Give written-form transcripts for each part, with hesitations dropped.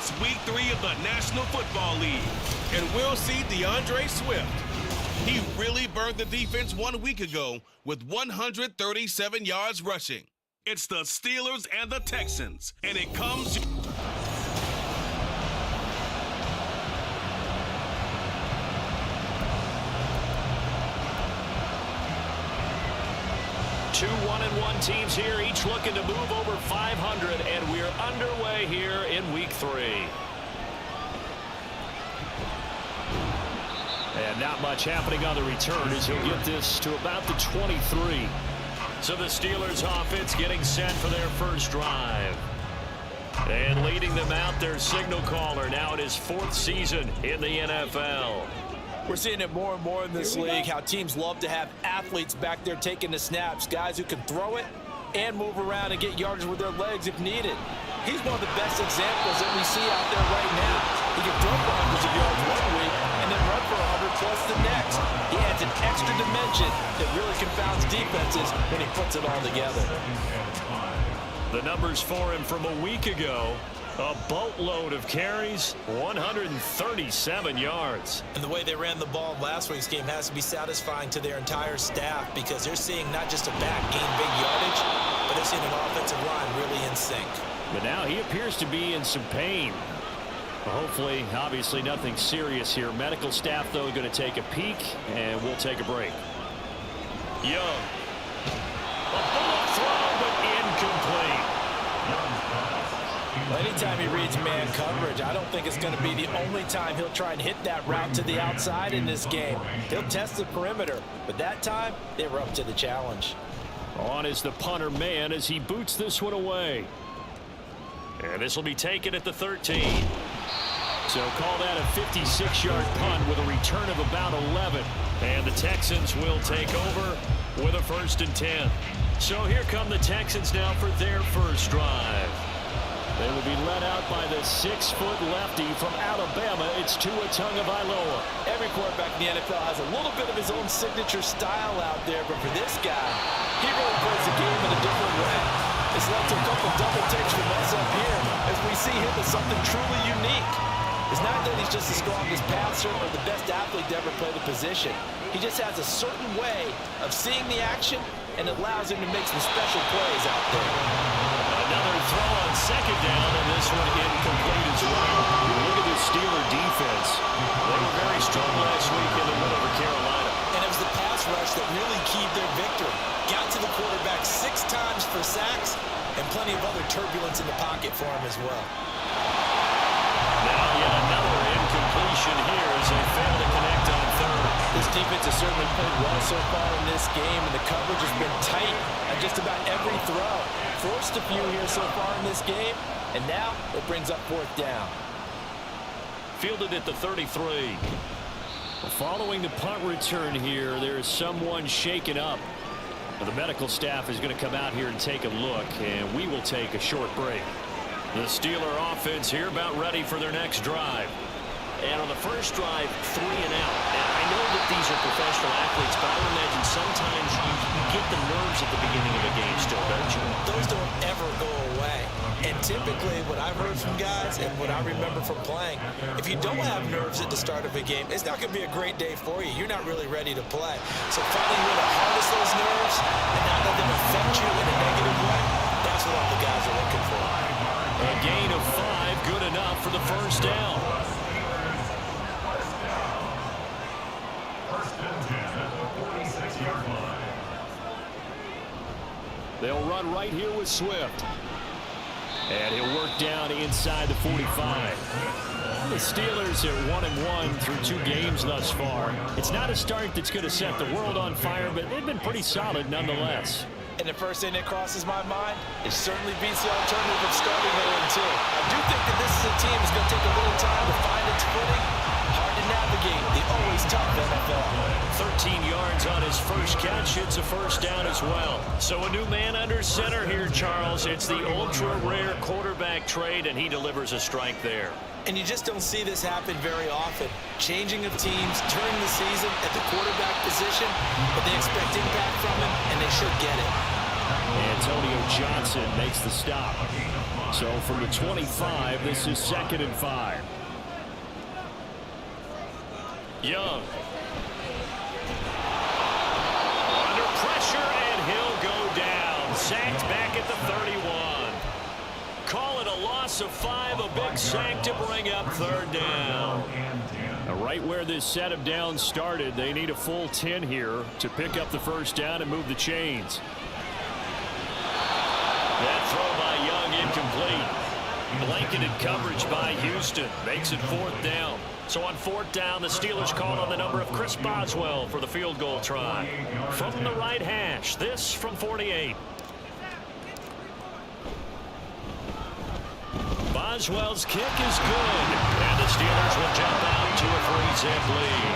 It's week 3 of the National Football League, and we'll see DeAndre Swift. He really burned the defense 1 week ago with 137 yards rushing. It's the Steelers and the Texans, and it comes... 2 1-1 teams here, each looking to move over 500, and we're underway here in week 3. And not much happening on the return as he'll get this to about the 23. So the Steelers offense getting set for their first drive. And leading them out, their signal caller, now in his 4th season in the NFL. We're seeing it more and more in this league, how teams love to have athletes back there taking the snaps, guys who can throw it and move around and get yardage with their legs if needed. He's one of the best examples that we see out there right now. He can throw for hundreds of yards 1 week and then run for 100 plus the next. He adds an extra dimension that really confounds defenses when he puts it all together. The numbers for him from a week ago. A boatload of carries, 137 yards. And the way they ran the ball in last week's game has to be satisfying to their entire staff because they're seeing not just a back gain big yardage, but they're seeing an offensive line really in sync. But now he appears to be in some pain. Hopefully, obviously nothing serious here. Medical staff, though, going to take a peek, and we'll take a break. Young. A bullet throw, but incomplete. Well, anytime he reads man coverage, I don't think it's going to be the only time he'll try and hit that route to the outside in this game. He'll test the perimeter, but that time, they were up to the challenge. On is the punter man as he boots this one away. And this will be taken at the 13. So call that a 56-yard punt with a return of about 11. And the Texans will take over with a 1st and 10. So here come the Texans now for their first drive. They will be led out by the 6-foot lefty from Alabama. It's Tua Tagovailoa. Every quarterback in the NFL has a little bit of his own signature style out there, but for this guy, he really plays the game in a different way. It's led to a couple double takes from us up here as we see him as something truly unique. It's not that he's just the strongest passer or the best athlete to ever play the position. He just has a certain way of seeing the action, and it allows him to make some special plays out there. Another throw on 2nd down, and this one incomplete as well. Look at this Steeler defense. They were very strong last week in the win over Carolina. And it was the pass rush that really keyed their victory. Got to the quarterback 6 times for sacks, and plenty of other turbulence in the pocket for him as well. Now yet another incompletion here as they fail to connect on 3rd. This defense has certainly played well so far in this game, and the coverage has been tight on just about every throw. Forced a few here so far in this game, and now it brings up 4th down. Fielded at the 33. Following the punt return here, there is someone shaken up. The medical staff is going to come out here and take a look, and we will take a short break. The Steeler offense here about ready for their next drive. And on the first drive, 3 and out. And I know that these are professional athletes, but I would imagine sometimes you get the nerves at the beginning of a game still, don't you? Those don't ever go away. And typically, what I've heard from guys and what I remember from playing, if you don't have nerves at the start of a game, it's not going to be a great day for you. You're not really ready to play. So finding a way to harness those nerves and not let them affect you in a negative way, that's what all the guys are looking for. A gain of 5, good enough for the first down. They'll run right here with Swift. And he'll work down inside the 45. The Steelers are 1-1 through 2 games thus far. It's not a start that's going to set the world on fire, but they've been pretty solid nonetheless. And the first thing that crosses my mind, it certainly beats the alternative of starting 0-2. I do think that this is a team that's going to take a little time to find its footing. Hard to navigate the always tough NFL. 13 yards on his first catch. It's a first down as well. So a new man under center here, Charles. It's the ultra-rare quarterback trade, and he delivers a strike there. And you just don't see this happen very often. Changing of teams during the season at the quarterback position, but they expect impact from him, and they should get it. Antonio Johnson makes the stop. So from the 25, this is 2nd and 5. Young. Under pressure, and he'll go down. Sacked back at the 31. Call it a loss of 5, a big sack to bring up 3rd down. Right where this set of downs started, they need a full 10 here to pick up the 1st down and move the chains. That throw by Young incomplete. Blanketed coverage by Houston. Makes it 4th down. So on 4th down, the Steelers called on the number of Chris Boswell for the field goal try. From the right hash, this from 48. Boswell's kick is good. And the Steelers will jump out to a 3-zip lead.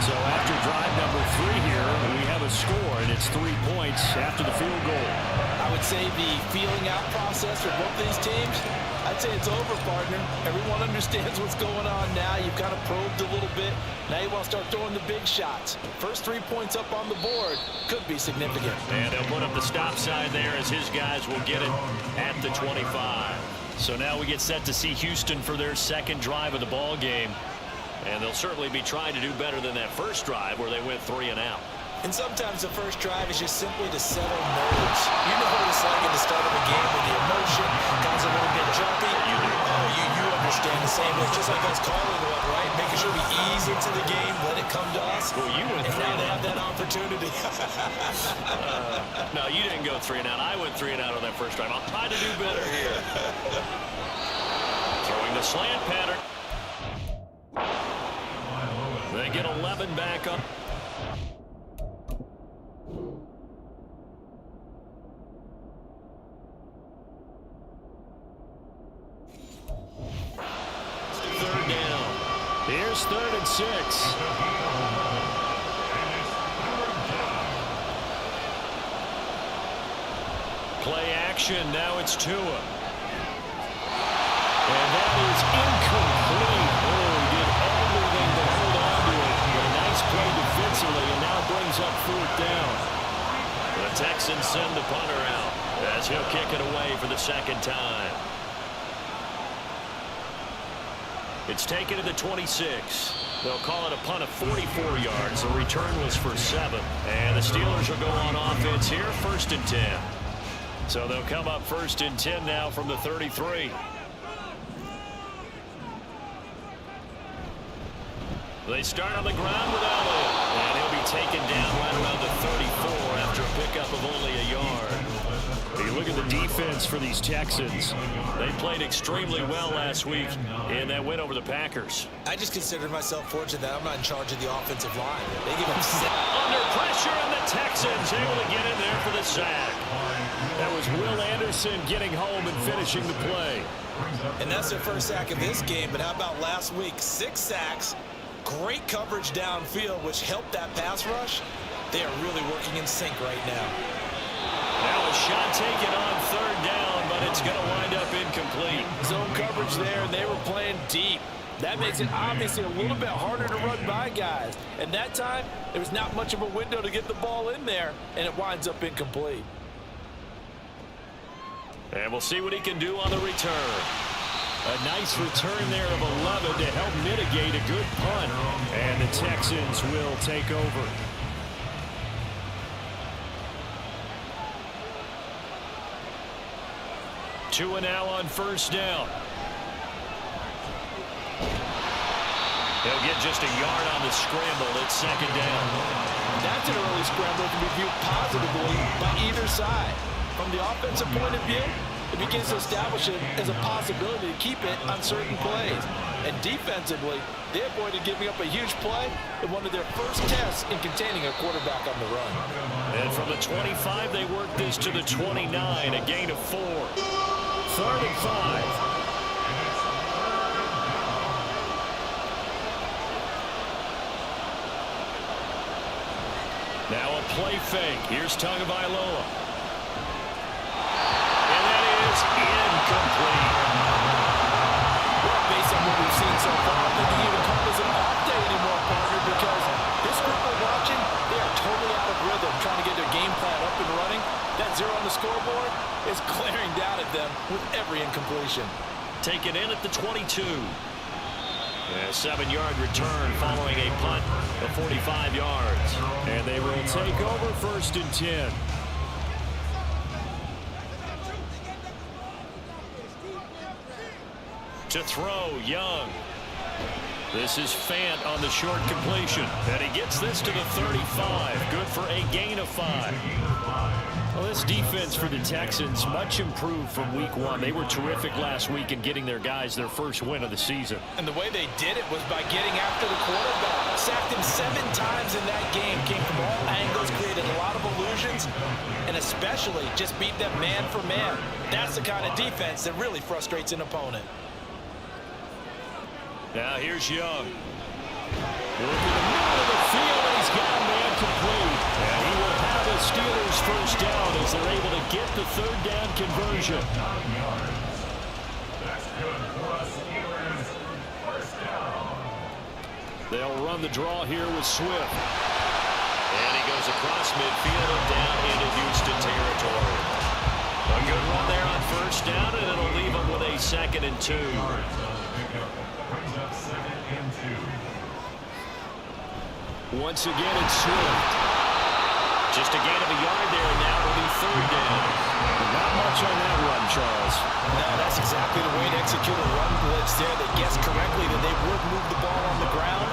So after drive number 3 here, we have a score, and it's 3 points after the field goal. I would say the feeling out process for both these teams, I'd say it's over, partner. Everyone understands what's going on now. You've kind of probed a little bit. Now you want to start throwing the big shots. First 3 points up on the board could be significant. And they'll put up the stop sign there as his guys will get it at the 25. So now we get set to see Houston for their 2nd drive of the ball game. And they'll certainly be trying to do better than that first drive where they went 3 and out. And sometimes the first drive is just simply to settle nerves. You know what it's like at the start of a game when the emotion comes a little bit jumpy. You understand the same way. Just like us calling one, right? Making sure we ease into the game, let it come to us. Well, you went and 3 now they have that opportunity. No, you didn't go 3 and out. I went 3 and out on that first drive. I'll try to do better here. Throwing the slant pattern. They get 11 back up. Third down. Here's 3rd and 6. Play action. Now it's Tua. And that is incomplete. Oh, he did everything to hold on to it. But a nice play defensively, and now brings up 4th down. The Texans send the punter out as he'll kick it away for the 2nd time. It's taken to the 26. They'll call it a punt of 44 yards. The return was for 7. And the Steelers will go on offense here, 1st and 10. So they'll come up 1st and 10 now from the 33. They start on the ground with Elliott. And he'll be taken down right around the 34 after a pickup of only a yard. You look at the defense for these Texans. They played extremely well last week in that win over the Packers. I just consider myself fortunate that I'm not in charge of the offensive line. They give them under pressure, and the Texans able to get in there for the sack. That was Will Anderson getting home and finishing the play. And that's their first sack of this game. But how about last week? 6 sacks. Great coverage downfield, which helped that pass rush. They are really working in sync right now. Now a shot taken on 3rd down, but it's going to wind up incomplete. Zone coverage there, and they were playing deep. That makes it obviously a little bit harder to run by guys. And that time, there was not much of a window to get the ball in there, and it winds up incomplete. And we'll see what he can do on the return. A nice return there of 11 to help mitigate a good punt. And the Texans will take over. Tua now on 1st down. He'll get just a yard on the scramble. It's 2nd down. That's an early scramble to be viewed positively by either side. From the offensive point of view, it begins to establish it as a possibility to keep it on certain plays. And defensively, they avoided giving up a huge play in one of their first tests in containing a quarterback on the run. And from the 25, they work this to the 29, a gain of 4. 3rd and 5. Now a play fake. Here's Tagovailoa. And that is incomplete. Well, based on what we've seen so far, I think he even called this an off day anymore, partner, because this group we're watching, they are totally out of rhythm, trying to get their game plan up and running. That zero scoreboard is glaring down at them with every incompletion. Taken in at the 22. A 7-yard return following a punt of 45 yards. And they will take over 1st and 10. To throw, Young. This is Fant on the short completion. And he gets this to the 35. Good for a gain of 5. Well, this defense for the Texans, much improved from week 1. They were terrific last week in getting their guys their first win of the season. And the way they did it was by getting after the quarterback. Sacked him 7 times in that game. Came from all angles, created a lot of illusions, and especially just beat them man for man. That's the kind of defense that really frustrates an opponent. Now here's Young. Look in the middle of the field, and he's got a man complete. And he will have the Steelers first down as they're able to get the 3rd down conversion. They'll run the draw here with Swift. And he goes across midfield and down into Houston territory. A good run there on 1st down, and it'll leave them with a 2nd and 2. Once again, it's Swift. Just a gain of a yard there, and now it'll be 3rd down. Not much on that run, Charles. No, that's exactly the way to execute a run blitz there. They guessed correctly that they would move the ball on the ground,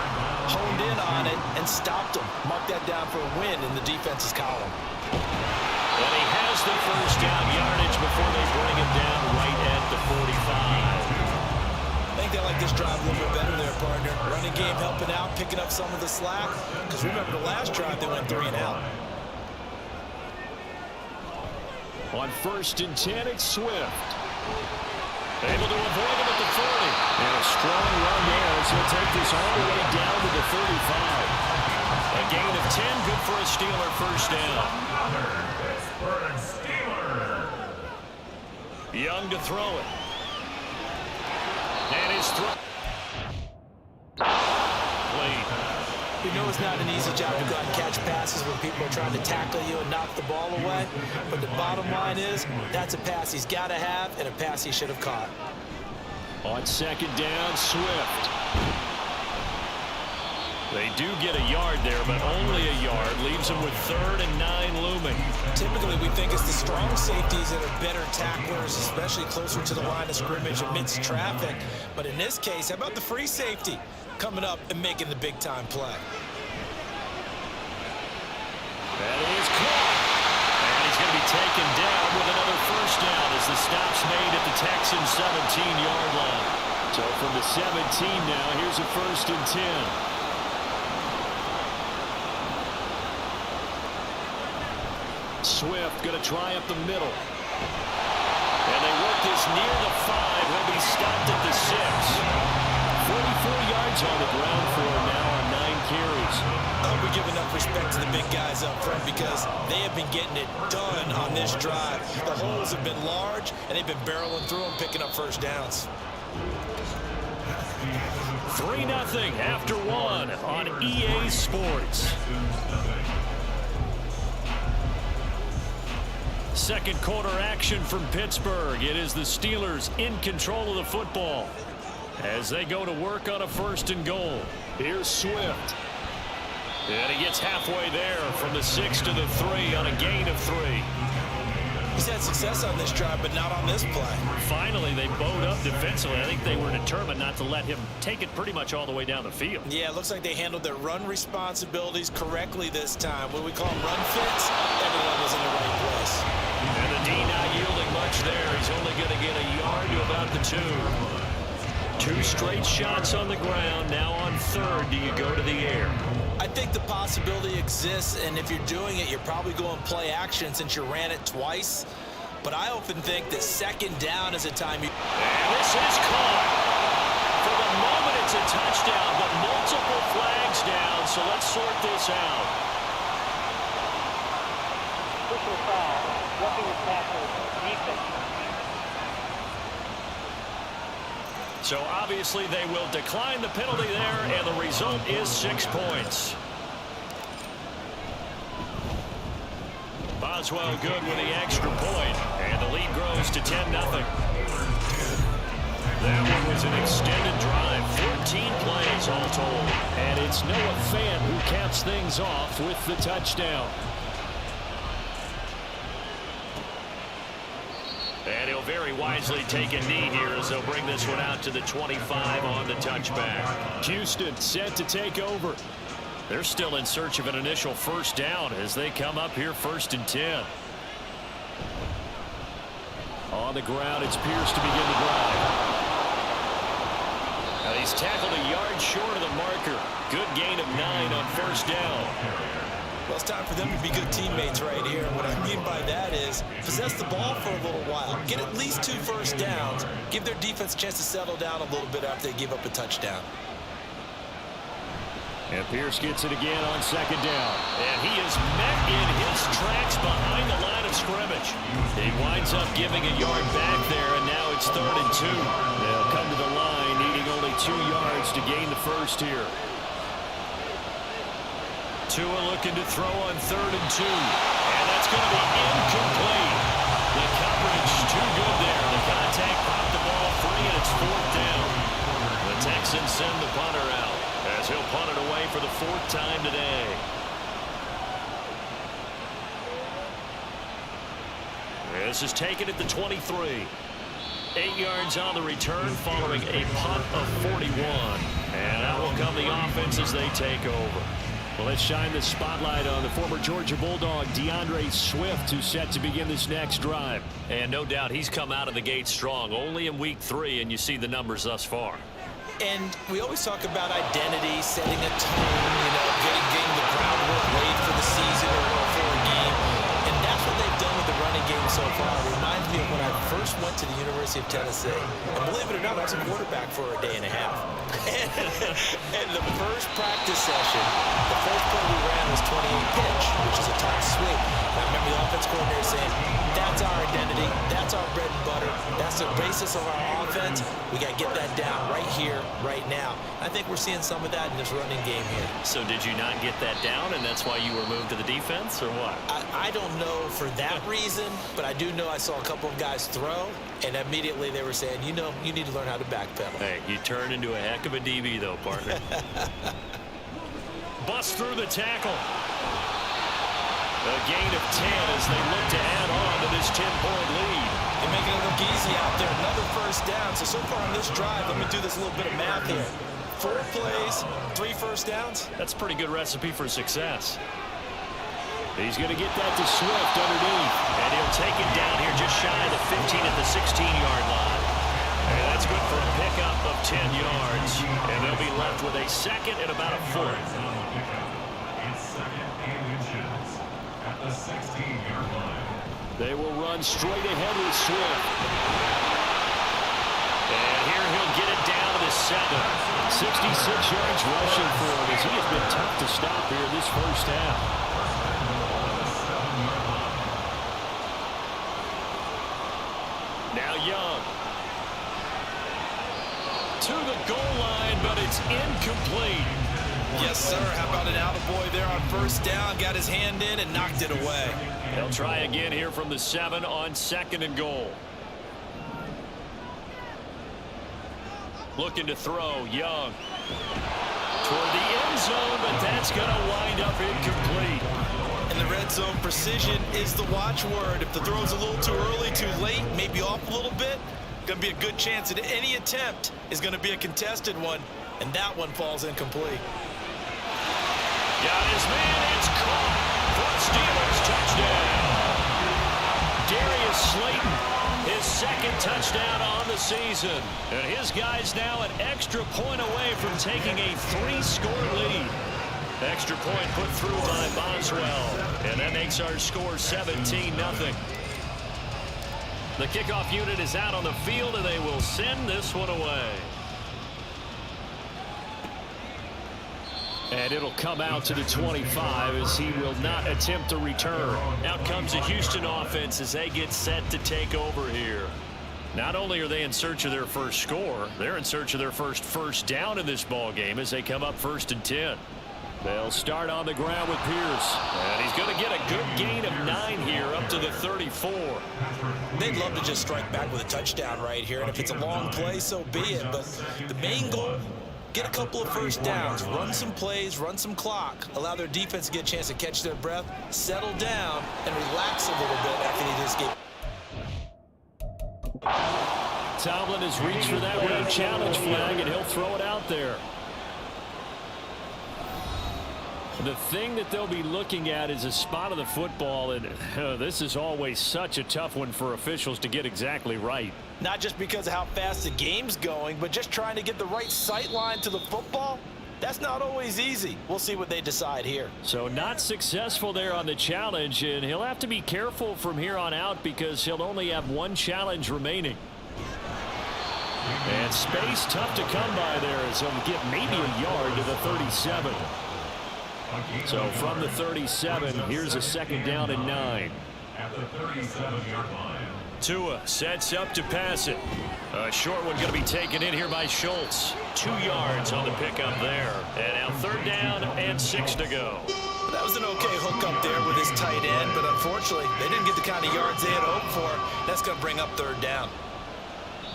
honed in on it, and stopped them. Mark that down for a win in the defense's column. And he has the 1st down yardage before they bring him down right at the 45. I think they like this drive a little bit better there, partner. Running game helping out, picking up some of the slack. Because remember the last drive, they went 3 and out. On 1st and 10, it's Swift. Able to avoid him at the 40. And a strong run there as he'll take this all the way down to the 35. A gain of 10, good for a Steeler 1st down. Young to throw it. And his throw. Clean. We know it's not an easy job to go out and catch passes when people are trying to tackle you and knock the ball away. But the bottom line is, that's a pass he's got to have and a pass he should have caught. On 2nd down, Swift. They do get a yard there, but only a yard. Leaves them with 3rd and 9 looming. Typically, we think it's the strong safeties that are better tacklers, especially closer to the line of scrimmage amidst traffic. But in this case, how about the free safety coming up and making the big-time play? That is caught. And he's going to be taken down with another 1st down as the stop's made at the Texans' 17-yard line. So from the 17 now, here's a 1st and 10. Swift going to try up the middle. And they work this near the 5. He'll be stopped at the 6. 44 yards on the ground for him now on 9 carries. We give enough respect to the big guys up front because they have been getting it done on this drive. The holes have been large, and they've been barreling through them, picking up 1st downs. 3-0 after 1 on EA Sports. 2nd quarter action from Pittsburgh. It is the Steelers in control of the football as they go to work on a 1st and goal. Here's Swift. And he gets halfway there from the 6 to the 3 on a gain of 3. He's had success on this drive, but not on this play. Finally, they bowed up defensively. I think they were determined not to let him take it pretty much all the way down the field. Yeah, it looks like they handled their run responsibilities correctly this time. What we call them run fits, everyone was in the right place. And the D not yielding much there. He's only going to get a yard to about the 2. 2 straight shots on the ground. Now on 3rd, do you go to the air? I think the possibility exists, and if you're doing it, you're probably going play action since you ran it twice. But I often think that 2nd down is a time you... And this is caught. For the moment, it's a touchdown, but multiple flags down, so let's sort this out. Official foul, roughing the tackle, defense. So obviously they will decline the penalty there, and the result is 6 points. Boswell good with the extra point, and the lead grows to 10-0. That one was an extended drive, 14 plays all told. And it's Noah Fant who caps things off with the touchdown. And he'll very wisely take a knee here as they'll bring this one out to the 25 on the touchback. Houston set to take over. They're still in search of an initial first down as they come up here 1st and 10. On the ground, it's Pierce to begin the drive. Now he's tackled a yard short of the marker. Good gain of 9 on first down. Well, it's time for them to be good teammates right here. What I mean by that is possess the ball for a little while. Get at least 2 first downs. Give their defense a chance to settle down a little bit after they give up a touchdown. And Pierce gets it again on 2nd down. And he is met in his tracks behind the line of scrimmage. He winds up giving a yard back there, and now it's 3rd and 2. They'll come to the line needing only 2 yards to gain the first here. Tua looking to throw on 3rd and 2. And that's going to be incomplete. The coverage too good there. The contact popped the ball free, and it's 4th down. The Texans send the punter out as he'll punt it away for the 4th time today. This is taken at the 23. 8 yards on the return following a punt of 41. And out will come the offense as they take over. Well, let's shine the spotlight on the former Georgia Bulldog, DeAndre Swift, who's set to begin this next drive. And no doubt he's come out of the gate strong, only in week 3, and you see the numbers thus far. And we always talk about identity, setting a tone, getting the groundwork laid for the season or for a game. And that's what they've done with the running game so far. It reminds me of when I first went to the University of Tennessee. And believe it or not, I was a quarterback for a day and a half. And the first practice session, the first play we ran was 28 pitch, which is a toss sweep. And I remember the offense coordinator saying, that's our identity, that's our bread and butter, that's the basis of our offense. We got to get that down right here, right now. I think we're seeing some of that in this running game here. So did you not get that down, and that's why you were moved to the defense, or what? I don't know for that reason, but I do know I saw a couple of guys throw, and immediately they were saying, you need to learn how to backpedal. Hey, you turned into a heck of a DB, though, partner. Bust through the tackle. A gain of 10 as they look to add on to this 10-point lead. They're making it look easy out there. Another first down. So far on this drive, let me do this little bit of math here. 4 plays, 3 first downs. That's a pretty good recipe for success. He's going to get that to Swift underneath. And he'll take it down here just shy of the 15 at the 16-yard line. And that's good for a pickup of 10 yards. And they'll be left with a 2nd and about a 4th. They will run straight ahead with Swift. And here he'll get it down to the 7. 66 yards rushing for him as he has been tough to stop here this first half. Now Young. To the goal line, but it's incomplete. Yes, sir. How about an attaboy there on first down? Got his hand in and knocked it away. They'll try again here from the 7 on 2nd and goal. Looking to throw, Young. Toward the end zone, but that's going to wind up incomplete. In the red zone, precision is the watchword. If the throw's a little too early, too late, maybe off a little bit, going to be a good chance that any attempt is going to be a contested one, and that one falls incomplete. Got his man, it's caught for a Steelers touchdown. Darius Slayton, his 2nd touchdown on the season. And his guys now an extra point away from taking a 3-score lead. Extra point put through by Boswell. And that makes our score 17-0. The kickoff unit is out on the field, and they will send this one away. And it'll come out to the 25 as he will not attempt to return. Out comes the Houston offense as they get set to take over here. Not only are they in search of their first score, they're in search of their first down in this ball game as they come up 1st and 10. They'll start on the ground with Pierce. And he's going to get a Good gain of 9 here up to the 34. They'd love to just strike back with a touchdown right here, and if it's a long play, so be it. But the main goal, get a couple of first downs, run some plays, run some clock, allow their defense to get a chance to catch their breath, settle down, and relax a little bit after they just get... Tomlin has reached for that road challenge flag, and he'll throw it out there. The thing that they'll be looking at is a spot of the football, and this is always such a tough one for officials to get exactly right. Not just because of how fast the game's going, but just trying to get the right sight line to the football. That's not always easy. We'll see what they decide here. So not successful there on the challenge, and he'll have to be careful from here on out because he'll only have one challenge remaining. And space tough to come by there as he'll get maybe a yard to the 37. So from the 37, here's a second down and 9. At the 37-yard line. Tua sets up to pass it. A short one going to be taken in here by Schultz. 2 yards on the pickup there. And now third down and 6 to go. That was an okay hook up there with his tight end, but unfortunately, they didn't get the kind of yards they had hoped for. That's going to bring up third down.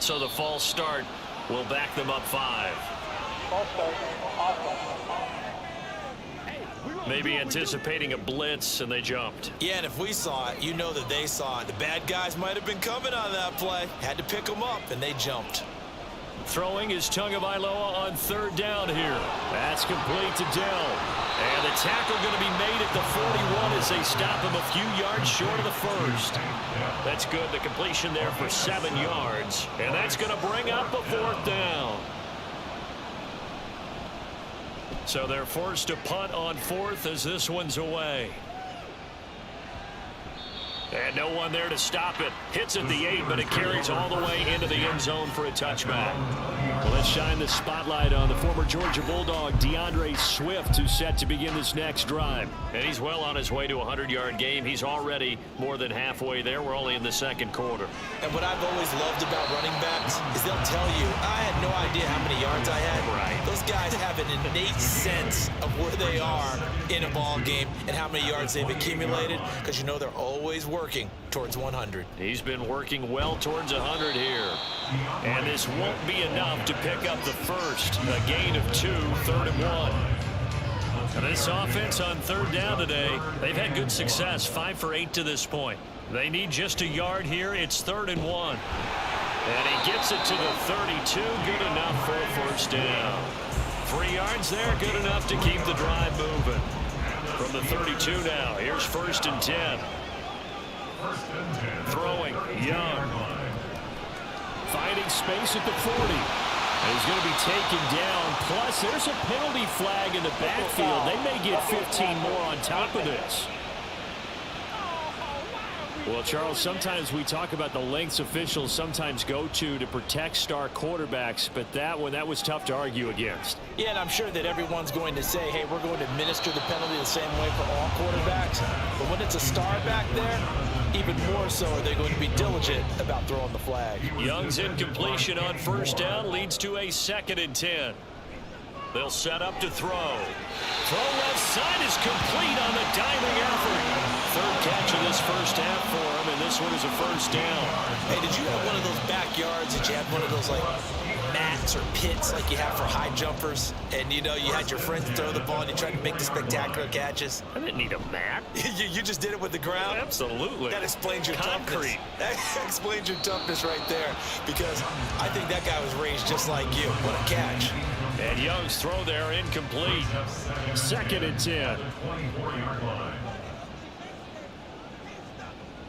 So the false start will back them up 5. False start. Awesome. Maybe anticipating a blitz, and they jumped. Yeah, and if we saw it, you know that they saw it. The bad guys might have been coming on that play. Had to pick them up, and they jumped. Throwing is Tagovailoa on third down here. That's complete to Dell. And the tackle going to be made at the 41 as they stop him a few yards short of the first. That's good. The completion there for 7 yards. And that's going to bring up a fourth down. So they're forced to punt on fourth as this one's away. And no one there to stop it. Hits at the 8, but it carries all the way into the end zone for a touchback. Well, let's shine the spotlight on the former Georgia Bulldog, DeAndre Swift, who's set to begin this next drive. And he's well on his way to a 100-yard game. He's already more than halfway there. We're only in the second quarter. And what I've always loved about running backs is they'll tell you, I had no idea how many yards I had. Right. Those guys have an innate sense of where they are in a ball game and how many yards they've accumulated, because you know they're always working towards 100. He's been working well towards 100 here. And this won't be enough to pick up the first. A gain of 2, third and 1. And this offense on third down today, they've had good success, 5 for 8 to this point. They need just a yard here. It's third and 1. And he gets it to the 32. Good enough for a first down. 3 yards there, good enough to keep the drive moving. From the 32 now, here's first and 10. Throwing, Young. Finding space at the 40. And he's going to be taken down. Plus, there's a penalty flag in the backfield. They may get 15 more on top of this. Well, Charles, sometimes we talk about the lengths officials sometimes go to protect star quarterbacks, but that was tough to argue against. Yeah, and I'm sure that everyone's going to say, hey, we're going to administer the penalty the same way for all quarterbacks. But when it's a star back there, even more so are they going to be diligent about throwing the flag. Young's incompletion on first down leads to a 2nd and 10. They'll set up to throw. Throw left side is complete on the diving effort. Third catch of this first half for him, and this one is a first down. Hey, did you have one of those backyards that you had one of those, like, mats or pits like you have for high jumpers? And, you know, you had your friends throw the ball and you tried to make the spectacular catches? I didn't need a mat. You just did it with the ground? Absolutely. That explains your concrete. Toughness. That explains your toughness right there, because I think that guy was raised just like you. What a catch. And Young's throw there incomplete. 2nd and 10.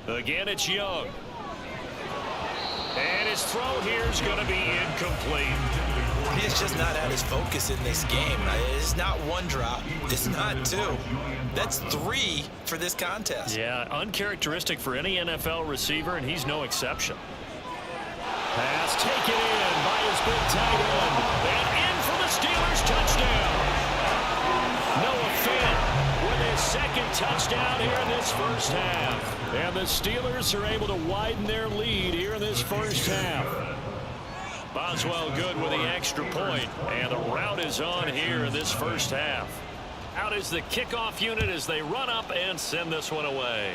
Again, it's Young. And his throw here is going to be incomplete. He's just not at his focus in this game. It's not one drop. It's not 2. That's 3 for this contest. Yeah, uncharacteristic for any NFL receiver, and he's no exception. Pass taken in by his big tight end. And in for the Steelers touchdown. Noah Fant with his 2nd touchdown here in this first half. And the Steelers are able to widen their lead here in this first half. Boswell good with the extra point. And the route is on here in this first half. Out is the kickoff unit as they run up and send this one away.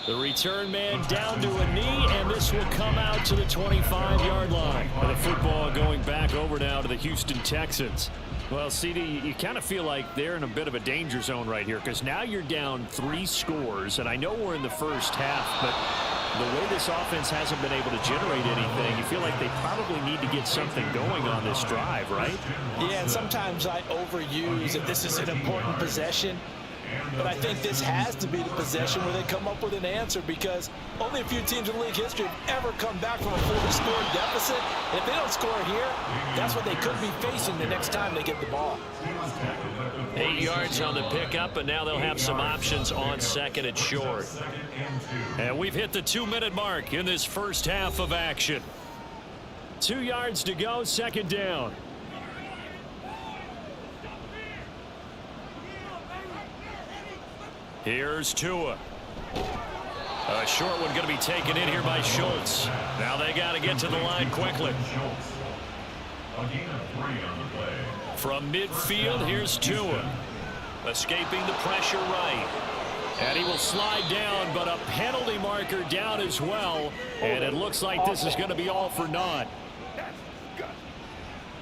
The return man down to a knee, and this will come out to the 25-yard line. The football going back over now to the Houston Texans. Well, CD, you kind of feel like they're in a bit of a danger zone right here because now you're down 3 scores, and I know we're in the first half, but the way this offense hasn't been able to generate anything, you feel like they probably need to get something going on this drive, right? Yeah, and sometimes I overuse that this is an important possession. But I think this has to be the possession where they come up with an answer because only a few teams in league history have ever come back from a 40-score deficit. And if they don't score here, that's what they could be facing the next time they get the ball. 8 yards on the pickup, and now they'll have some options on second and short. And we've hit the 2-minute mark in this first half of action. 2 yards to go, second down. Here's Tua. A short one going to be taken in here by Schultz. Now they got to get to the line quickly. From midfield, here's Tua. Escaping the pressure right. And he will slide down, but a penalty marker down as well. And it looks like this is going to be all for naught.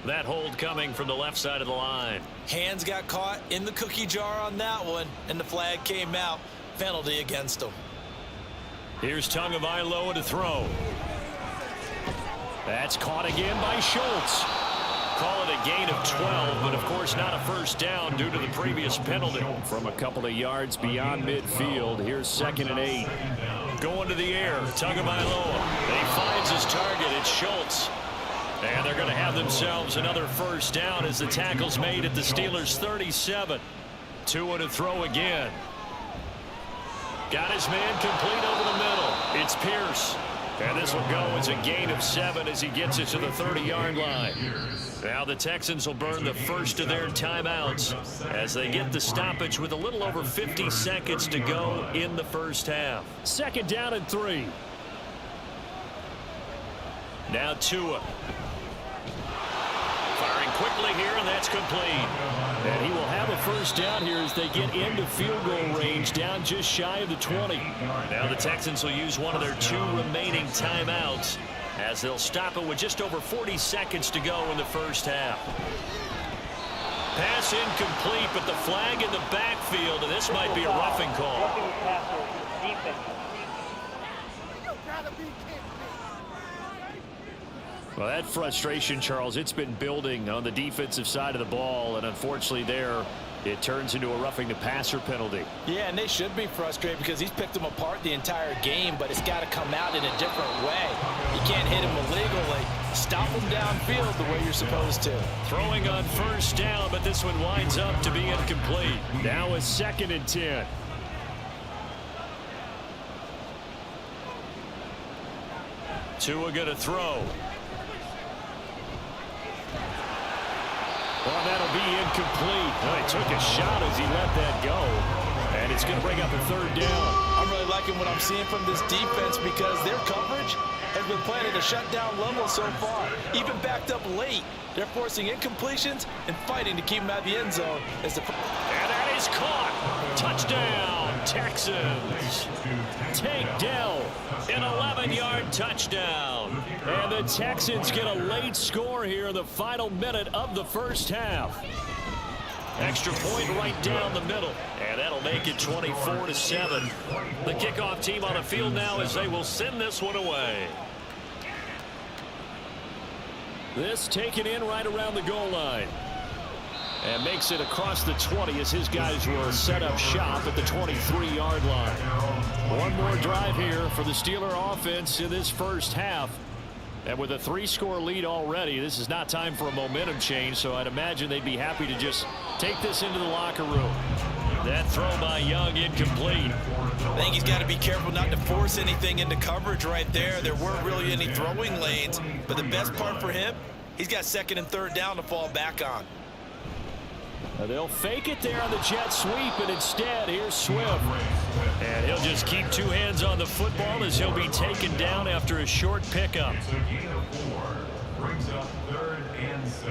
That hold coming from the left side of the line. Hands got caught in the cookie jar on that one, and the flag came out. Penalty against him. Here's Tagovailoa to throw. That's caught again by Schultz. Call it a gain of 12, but of course not a first down due to the previous penalty. From a couple of yards beyond midfield, here's 2nd and 8. Going to the air, Tagovailoa. He finds his target, it's Schultz. And they're going to have themselves another first down as the tackle's made at the Steelers' 37. Tua to throw again. Got his man complete over the middle. It's Pierce. And this will go as a gain of 7 as he gets it to the 30-yard line. Now the Texans will burn the first of their timeouts as they get the stoppage with a little over 50 seconds to go in the first half. 2nd down and 3. Now Tua. Firing quickly here, and that's complete. And he will have a first down here as they get into field goal range, down just shy of the 20. Now the Texans will use one of their 2 remaining timeouts as they'll stop it with just over 40 seconds to go in the first half. Pass incomplete, but the flag in the backfield, and this might be a roughing call. Roughing the passer, defense. Well, that frustration, Charles, it's been building on the defensive side of the ball, and unfortunately there it turns into a roughing the passer penalty. Yeah, and they should be frustrated because he's picked them apart the entire game, but it's got to come out in a different way. You can't hit him illegally. Stop him downfield the way you're supposed to. Throwing on first down, but this one winds up to be incomplete. Now it's 2nd and 10. Tua going to throw. Well, that'll be incomplete. Well, he took a shot as he let that go. And it's going to bring up a 3rd down. I'm really liking what I'm seeing from this defense because their coverage has been playing at a shutdown level so far. Even backed up late, they're forcing incompletions and fighting to keep them out of the end zone. And that is caught. Touchdown, Texans. Tank Dell, an 11-yard touchdown. And the Texans get a late score here in the final minute of the first half. Extra point right down the middle, and that'll make it 24-7. The kickoff team on the field now as they will send this one away. This taken in right around the goal line. And makes it across the 20 as his guys will set up shop at the 23-yard line. One more drive here for the Steeler offense in this first half. And with a 3-score lead already, this is not time for a momentum change, so I'd imagine they'd be happy to just take this into the locker room. That throw by Young incomplete. I think he's got to be careful not to force anything into coverage right there. There weren't really any throwing lanes, but the best part for him, he's got 2nd and 3rd down to fall back on. They'll fake it there on the jet sweep, and instead, here's Swift. And he'll just keep 2 hands on the football as he'll be taken down after a short pickup. It's a gain of 4. Brings up 3rd and 6.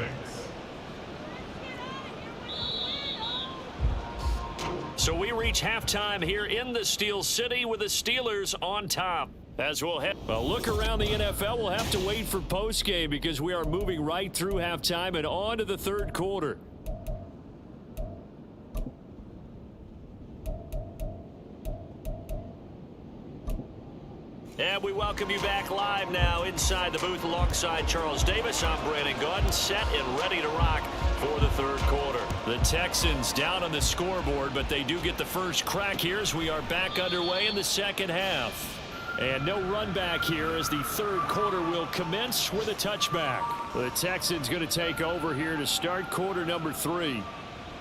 So we reach halftime here in the Steel City with the Steelers on top. As we'll head a look around the NFL, we'll have to wait for postgame because we are moving right through halftime and on to the third quarter. And we welcome you back live now inside the booth alongside Charles Davis. I'm Brandon Gaudin, set and ready to rock for the third quarter. The Texans down on the scoreboard, but they do get the first crack here as we are back underway in the second half. And no run back here as the third quarter will commence with a touchback. The Texans going to take over here to start quarter number 3.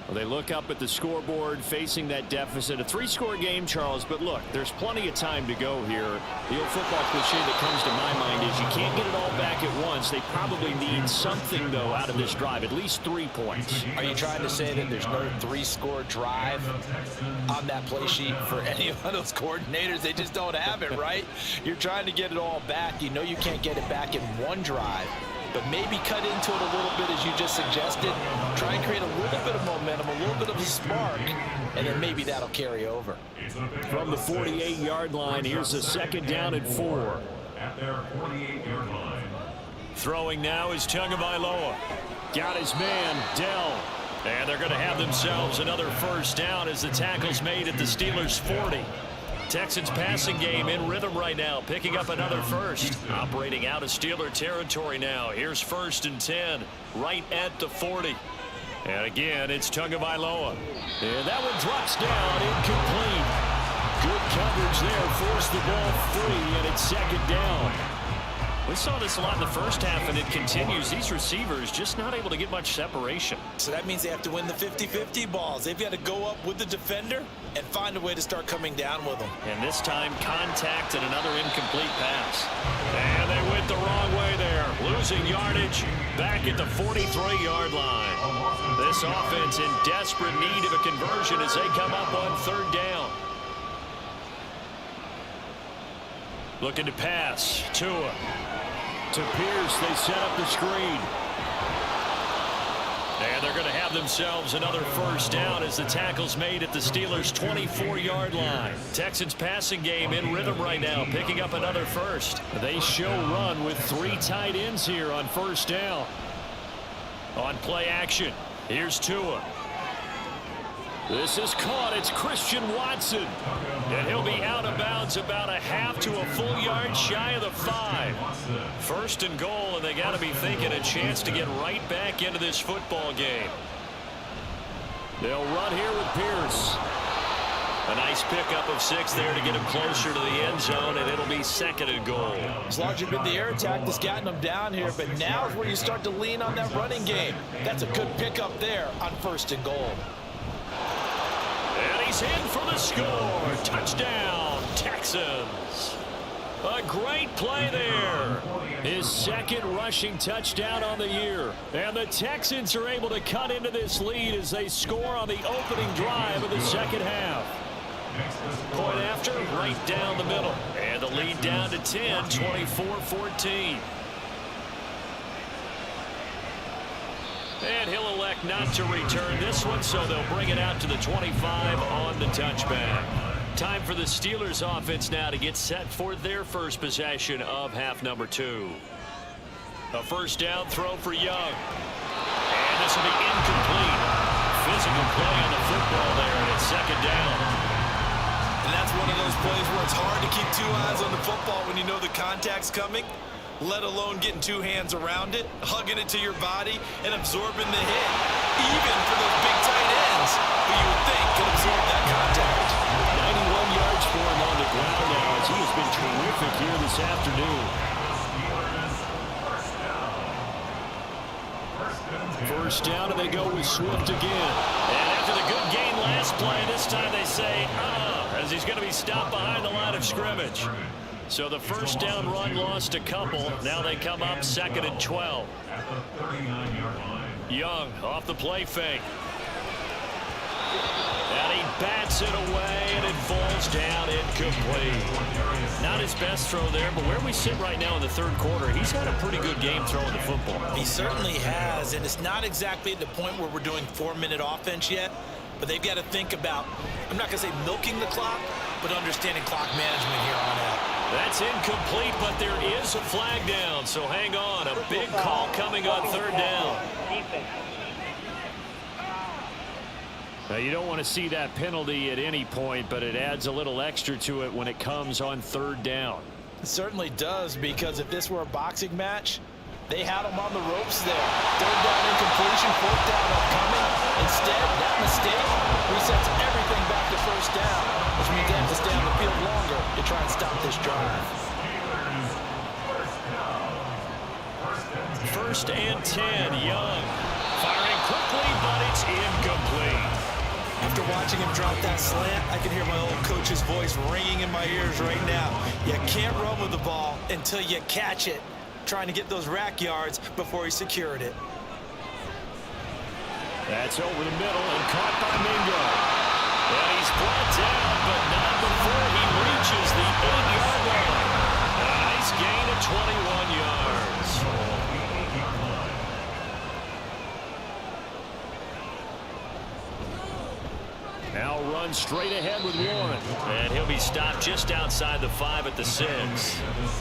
Well, they look up at the scoreboard facing that deficit. A 3-score game, Charles, but look, there's plenty of time to go here. The old football cliche that comes to my mind is you can't get it all back at once. They probably need something, though, out of this drive, at least 3 points. Are you trying to say that there's no 3-score drive on that play sheet for any of those coordinators? They just don't have it, right? You're trying to get it all back. You know you can't get it back in one drive. But maybe cut into it a little bit as you just suggested. Try and create a little bit of momentum, a little bit of a spark, and then maybe that'll carry over. From the 48-yard line, here's a second down and 4. At their 48-yard line. Throwing now is Tagovailoa. Got his man, Dell. And they're going to have themselves another first down as the tackle's made at the Steelers' 40. Texans passing game in rhythm right now, picking up another first. Operating out of Steeler territory now. Here's 1st and 10, right at the 40. And again, it's Tagovailoa. And that one drops down, incomplete. Good coverage there, forced the ball free, and it's second down. We saw this a lot in the first half, and it continues. These receivers just not able to get much separation. So that means they have to win the 50-50 balls. They've got to go up with the defender and find a way to start coming down with them. And this time, contact and another incomplete pass. And they went the wrong way there. Losing yardage back at the 43-yard line. This offense in desperate need of a conversion as they come up on third down. Looking to pass. Tua. To Pierce, they set up the screen. And they're going to have themselves another first down as the tackle's made at the Steelers' 24-yard line. Texans passing game in rhythm right now, picking up another first. They show run with 3 tight ends here on first down. On play action, here's Tua. This is caught. It's Christian Watson. And he'll be out of bounds about a half to a full yard shy of the 5. 1st and goal, and they got to be thinking a chance to get right back into this football game. They'll run here with Pierce. A nice pickup of 6 there to get him closer to the end zone, and it'll be 2nd and goal. It's largely been the air attack that's gotten them down here, but now is where you start to lean on that running game. That's a good pickup there on 1st and goal. And he's in for the score. Touchdown, Texans. A great play there. His 2nd rushing touchdown on the year. And the Texans are able to cut into this lead as they score on the opening drive of the second half. Point after, right down the middle. And the lead down to 10, 24-14. And he'll elect not to return this one, so they'll bring it out to the 25 on the touchback. Time for the Steelers offense now to get set for their first possession of half number 2. A first down throw for Young. And this will be incomplete. Physical play on the football there, and it's 2nd down. And that's one of those plays where it's hard to keep 2 eyes on the football when you know the contact's coming, let alone getting 2 hands around it, hugging it to your body, and absorbing the hit, even for those big tight ends who you would think can absorb that contact. 91 yards for him on the ground now as he has been terrific here this afternoon. First down, and they go with Swift again. And after the good gain last play, this time they say, as he's going to be stopped behind the line of scrimmage. So the first down run lost a couple. Now they come up 2nd and 12. At the 39-yard line. Young off the play fake. And he bats it away, and it falls down incomplete. Not his best throw there, but where we sit right now in the third quarter, he's had a pretty good game throwing the football. He certainly has, and it's not exactly at the point where we're doing 4-minute offense yet, but they've got to think about, I'm not going to say milking the clock, but understanding clock management here on out. That's incomplete, but there is a flag down, so hang on. A big call coming on third down. Defense. Now, you don't want to see that penalty at any point, but it adds a little extra to it when it comes on third down. It certainly does, because if this were a boxing match, they had him on the ropes there. Third down incompletion, fourth down upcoming. Instead, that mistake resets everything back to first down, which means they have to stay on the field longer to try and stop this drive. First and 10, Young. Firing quickly, but it's incomplete. After watching him drop that slant, I can hear my old coach's voice ringing in my ears right now. You can't run with the ball until you catch it. Trying to get those rack yards before he secured it. That's over the middle and caught by Mingo. And he's brought down, but not before he reaches the 8-yard line. A nice gain of 21 yards. Now run straight ahead with Warren. And he'll be stopped just outside the 5 at the 6.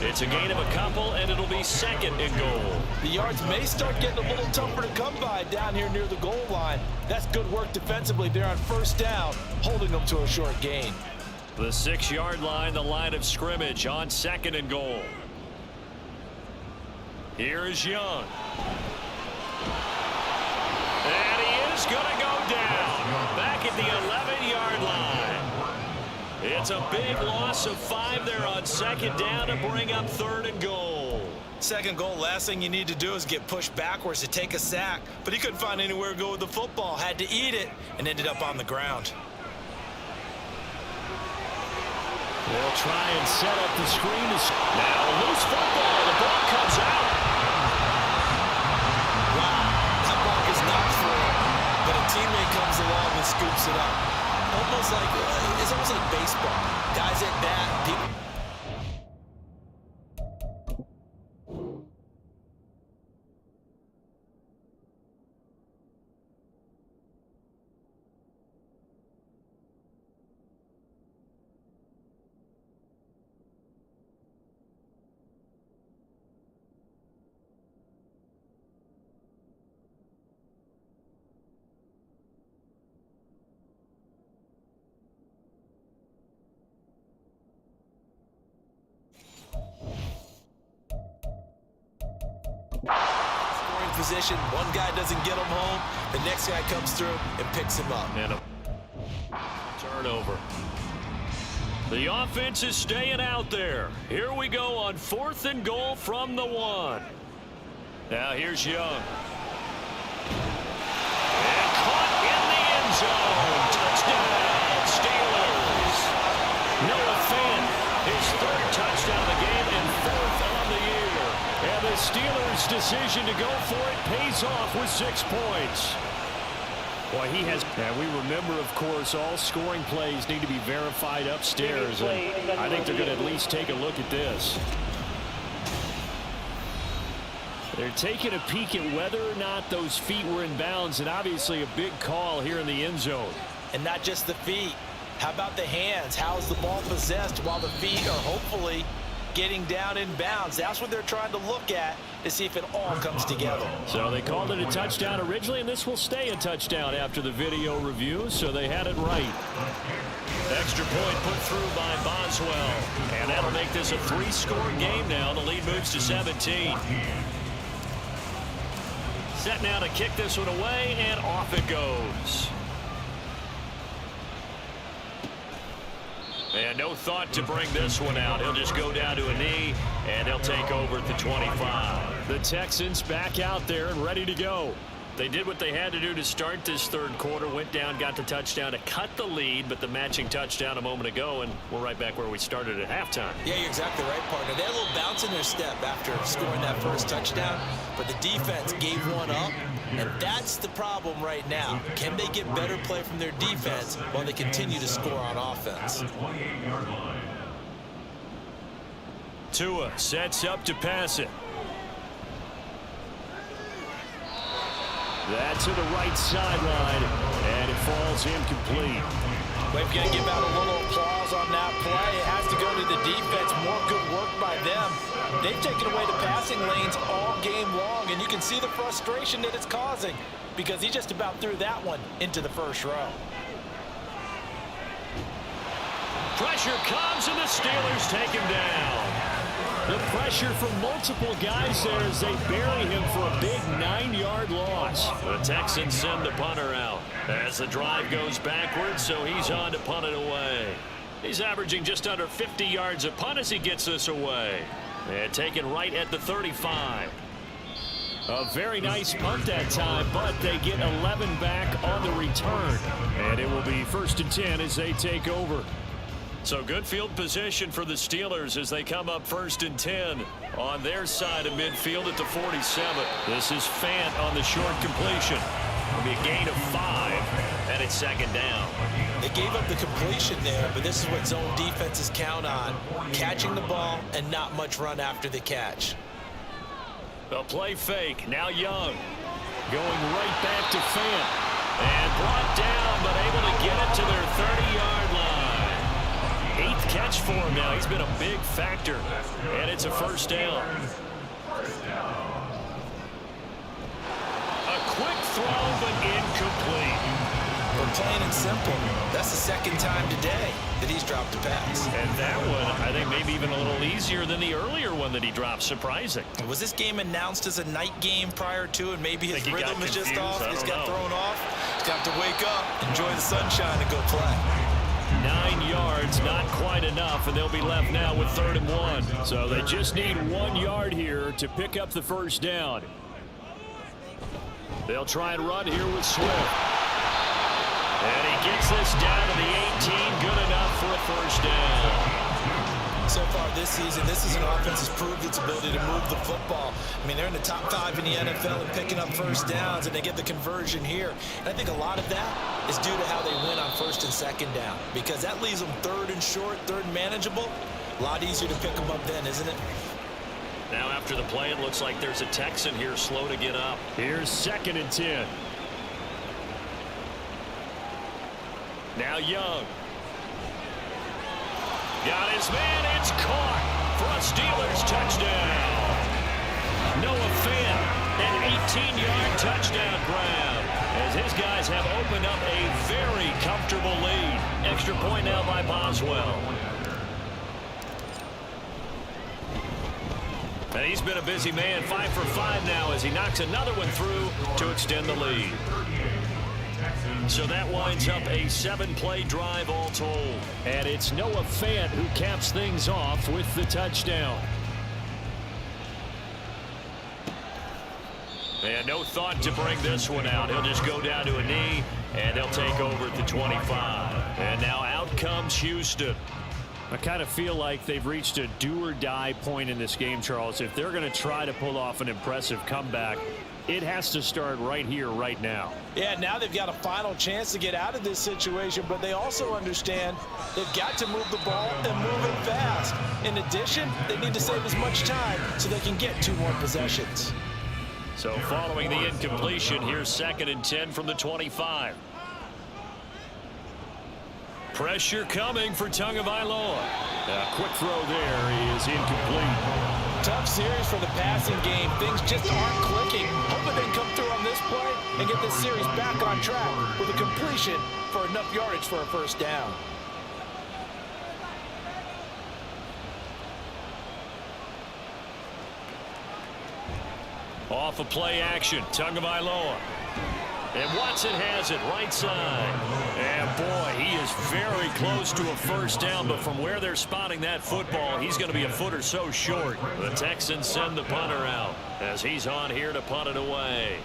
It's a gain of a couple, and it'll be second and goal. The yards may start getting a little tougher to come by down here near the goal line. That's good work defensively there on first down, holding them to a short gain. The 6-yard line, the line of scrimmage on second and goal. Here's Young. And he is going to go down back at the 11-yard line. It's a big loss of 5 there on second down to bring up third and goal. Second goal, last thing you need to do is get pushed backwards to take a sack. But he couldn't find anywhere to go with the football, had to eat it, and ended up on the ground. They'll try and set up the screen. Now loose football. The ball comes out. Wow, that ball is not free. But a teammate comes along and scoops it up. It's almost like baseball. Guys at bat, people. Position, one guy doesn't get him home, the next guy comes through and picks him up. And a turnover. The offense is staying out there. Here we go on fourth and goal from the 1. Now here's Young. And caught in the end zone. Touchdown, Steelers. Noah Fant, his 3rd touchdown of the game and 4th on the year. And the Steelers' decision to go for it pays off with 6 points. Boy, he has. And we remember, of course, all scoring plays need to be verified upstairs. And I think they're going to at least take a look at this. They're taking a peek at whether or not those feet were in bounds, and obviously a big call here in the end zone. And not just the feet. How about the hands? How is the ball possessed while the feet are hopefully getting down in bounds? That's what they're trying to look at to see if it all comes together. So they called it a touchdown originally, and this will stay a touchdown after the video review, so they had it right. Extra point put through by Boswell, and that'll make this a 3-score game now. The lead moves to 17. Set now to kick this one away, and off it goes. And no thought to bring this one out. He'll just go down to a knee, and they'll take over at the 25. The Texans back out there and ready to go. They did what they had to do to start this third quarter, went down, got the touchdown to cut the lead, but the matching touchdown a moment ago, and we're right back where we started at halftime. Yeah, you're exactly right, partner. They had a little bounce in their step after scoring that first touchdown, but the defense gave one up, and that's the problem right now. Can they get better play from their defense while they continue to score on offense? Tua sets up to pass it. That to the right sideline, and it falls incomplete. We've got to give out a little applause on that play. It has to go to the defense. More good work by them. They've taken away the passing lanes all game long, and you can see the frustration that it's causing because he just about threw that one into the first row. Pressure comes, and the Steelers take him down. The pressure from multiple guys there as they bury him for a big 9-yard loss. The Texans send the punter out as the drive goes backwards, so he's on to punt it away. He's averaging just under 50 yards a punt as he gets this away. And taken right at the 35. A very nice punt that time, but they get 11 back on the return. And it will be 1st and 10 as they take over. So good field position for the Steelers as they come up 1st and 10 on their side of midfield at the 47. This is Fant on the short completion. It'll be a gain of 5, and it's 2nd down. They gave up the completion there, but this is what zone defenses count on. Catching the ball and not much run after the catch. The play fake. Now Young going right back to Fant. And brought down, but able to get it to their 30-yard line. 8th catch for him now. He's been a big factor. And it's a 1st down. A quick throw, but incomplete. But plain and simple, that's the 2nd time today that he's dropped a pass. And that one, I think, maybe even a little easier than the earlier one that he dropped. Surprising. Was this game announced as a night game prior to, and maybe his rhythm is just off? He's got thrown off. He's got to wake up, enjoy the sunshine, and go play. 9 yards, not quite enough, and they'll be left now with 3rd and 1. So they just need 1 yard here to pick up the 1st down. They'll try and run here with Swift. And he gets this down to the 18, good enough for a 1st down. So far this season, this is an offense that's proved its ability to move the football. I mean, they're in the top 5 in the NFL and picking up 1st downs, and they get the conversion here. And I think a lot of that is due to how they win on 1st and 2nd down, because that leaves them 3rd and short, 3rd and manageable. A lot easier to pick them up then, isn't it? Now after the play, it looks like there's a Texan here slow to get up. Here's 2nd and 10. Now Young. Got his man. It's caught for a Steelers touchdown. Noah Fant, an 18-yard touchdown grab, as his guys have opened up a very comfortable lead. Extra point now by Boswell. And he's been a busy man, 5 for 5 now as he knocks another one through to extend the lead. So that winds up a 7-play drive all told. And it's Noah Fant who caps things off with the touchdown. And no thought to bring this one out. He'll just go down to a knee, and they'll take over at the 25. And now out comes Houston. I kind of feel like they've reached a do-or-die point in this game, Charles. If they're going to try to pull off an impressive comeback, it has to start right here, right now. Yeah, now they've got a final chance to get out of this situation, but they also understand they've got to move the ball and move it fast. In addition, they need to save as much time so they can get 2 more possessions. So following the incompletion, here's 2nd and 10 from the 25. Pressure coming for Tagovailoa. A quick throw there is incomplete. Tough series for the passing game. Things just aren't clicking. Hoping they can come through on this play and get this series back on track with a completion for enough yardage for a 1st down. Off of play action, Tagovailoa. And Watson has it right side. And boy, he is very close to a 1st down, but from where they're spotting that football, he's going to be a foot or so short. The Texans send the punter out as he's on here to punt it away.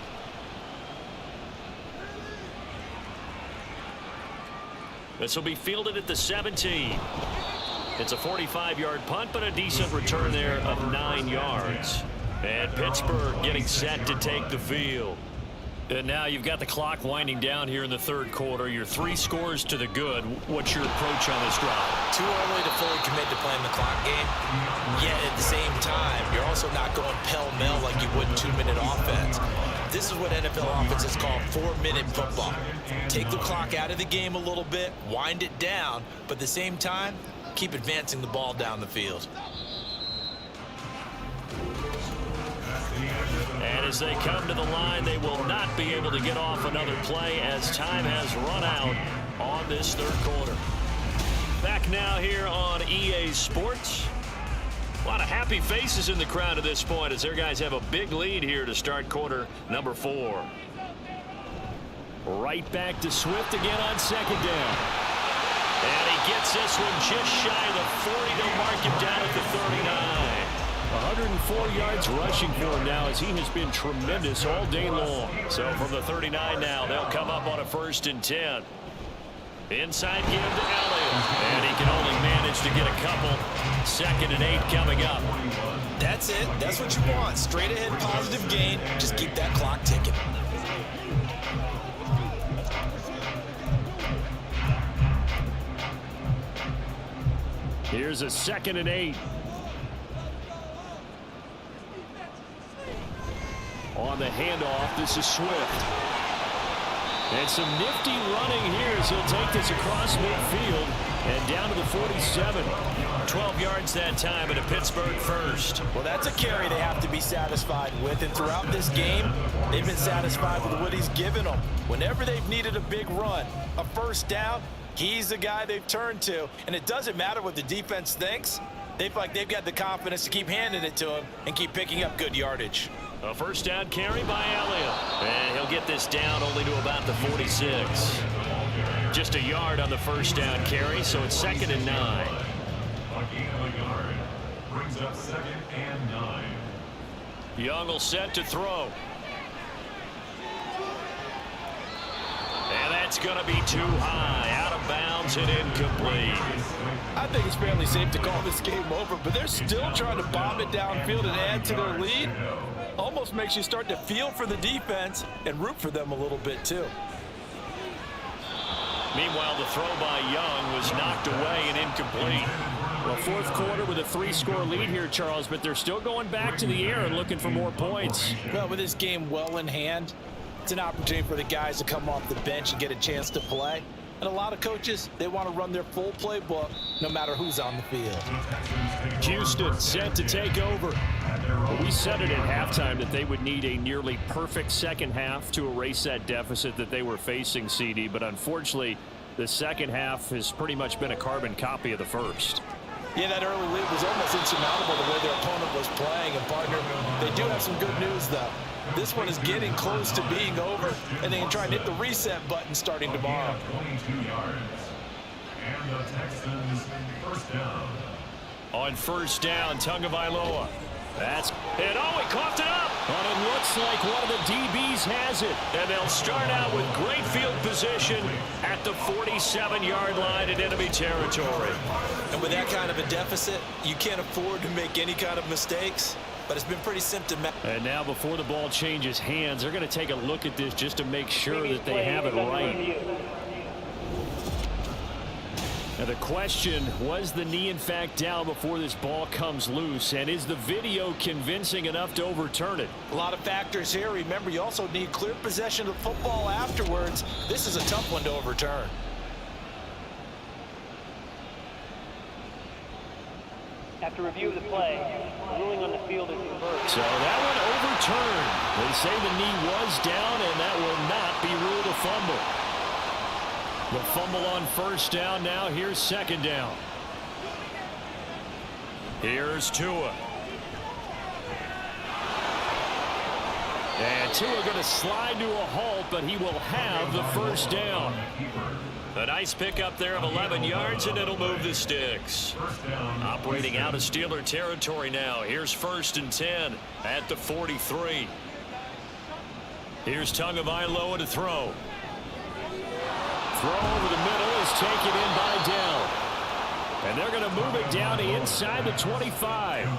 This will be fielded at the 17. It's a 45-yard punt, but a decent return there of 9 yards. And Pittsburgh getting set to take the field. And now you've got the clock winding down here in the third quarter. You're 3 scores to the good. What's your approach on this drive? Too early to fully commit to playing the clock game. Yet at the same time, you're also not going pell-mell like you would 2-minute offense. This is what NFL offenses call 4-minute football. Take the clock out of the game a little bit, wind it down, but at the same time, keep advancing the ball down the field. And as they come to the line, they will not be able to get off another play as time has run out on this third quarter. Back now here on EA Sports. A lot of happy faces in the crowd at this point as their guys have a big lead here to start quarter number 4. Right back to Swift again on second down. And he gets this one just shy of the 40. They'll mark him down at the 39. 104 yards rushing for him now as he has been tremendous all day long. So from the 39 now, they'll come up on a 1st and 10. Inside give to Elliott. And he can only manage to get a couple. 2nd and 8 coming up. That's it. That's what you want. Straight ahead positive gain. Just keep that clock ticking. Here's a 2nd and 8. On the handoff, this is Swift. And some nifty running here as he'll take this across midfield and down to the 47. 12 yards that time, and a Pittsburgh first. Well, that's a carry they have to be satisfied with. And throughout this game, they've been satisfied with what he's given them. Whenever they've needed a big run, a 1st down, he's the guy they've turned to. And it doesn't matter what the defense thinks. They feel like they've got the confidence to keep handing it to him and keep picking up good yardage. A 1st down carry by Elliott. And he'll get this down only to about the 46. Just a yard on the 1st down carry, so it's 2nd and 9. A gain of a yard. Brings up 2nd and 9. Young will set to throw. And that's going to be too high. Out of bounds and incomplete. I think it's fairly safe to call this game over, but they're still trying to bomb it downfield and add to their lead. Almost makes you start to feel for the defense and root for them a little bit too. Meanwhile, the throw by Young was knocked away and incomplete. Well, 4th quarter with a 3-score lead here, Charles, but they're still going back to the air and looking for more points. Well, with this game well in hand, it's an opportunity for the guys to come off the bench and get a chance to play. And a lot of coaches, they want to run their full playbook no matter who's on the field. Houston set to take over. We said it at halftime that they would need a nearly perfect second half to erase that deficit that they were facing, CD. But unfortunately, the second half has pretty much been a carbon copy of the first. Yeah, that early lead was almost insurmountable the way their opponent was playing. And, partner, they do have some good news, though. This one is getting close to being over, and they can try and hit the reset button starting tomorrow. 22 yards. And the Texans 1st down. On 1st down, Tagovailoa. That's it. Oh, he coughed it up. And it looks like one of the DBs has it. And they'll start out with great field position at the 47-yard line in enemy territory. And with that kind of a deficit, you can't afford to make any kind of mistakes. But it's been pretty symptomatic. And now before the ball changes hands, they're going to take a look at this just to make sure that they have it right. Now the question, was the knee in fact down before this ball comes loose? And is the video convincing enough to overturn it? A lot of factors here. Remember, you also need clear possession of football afterwards. This is a tough one to overturn. After review of the play, ruling on the field is reversed. So that one overturned. They say the knee was down, and that will not be ruled a fumble. The fumble on 1st down now. Here's 2nd down. Here's Tua. And Tua going to slide to a halt, but he will have the 1st down. A nice pickup there of 11 yards, and it'll move the sticks. Operating out of Steeler territory now. Here's 1st and 10 at the 43. Here's Tagovailoa to throw. Throw over the middle is taken in by Dell. And they're going to move it down to inside the 25.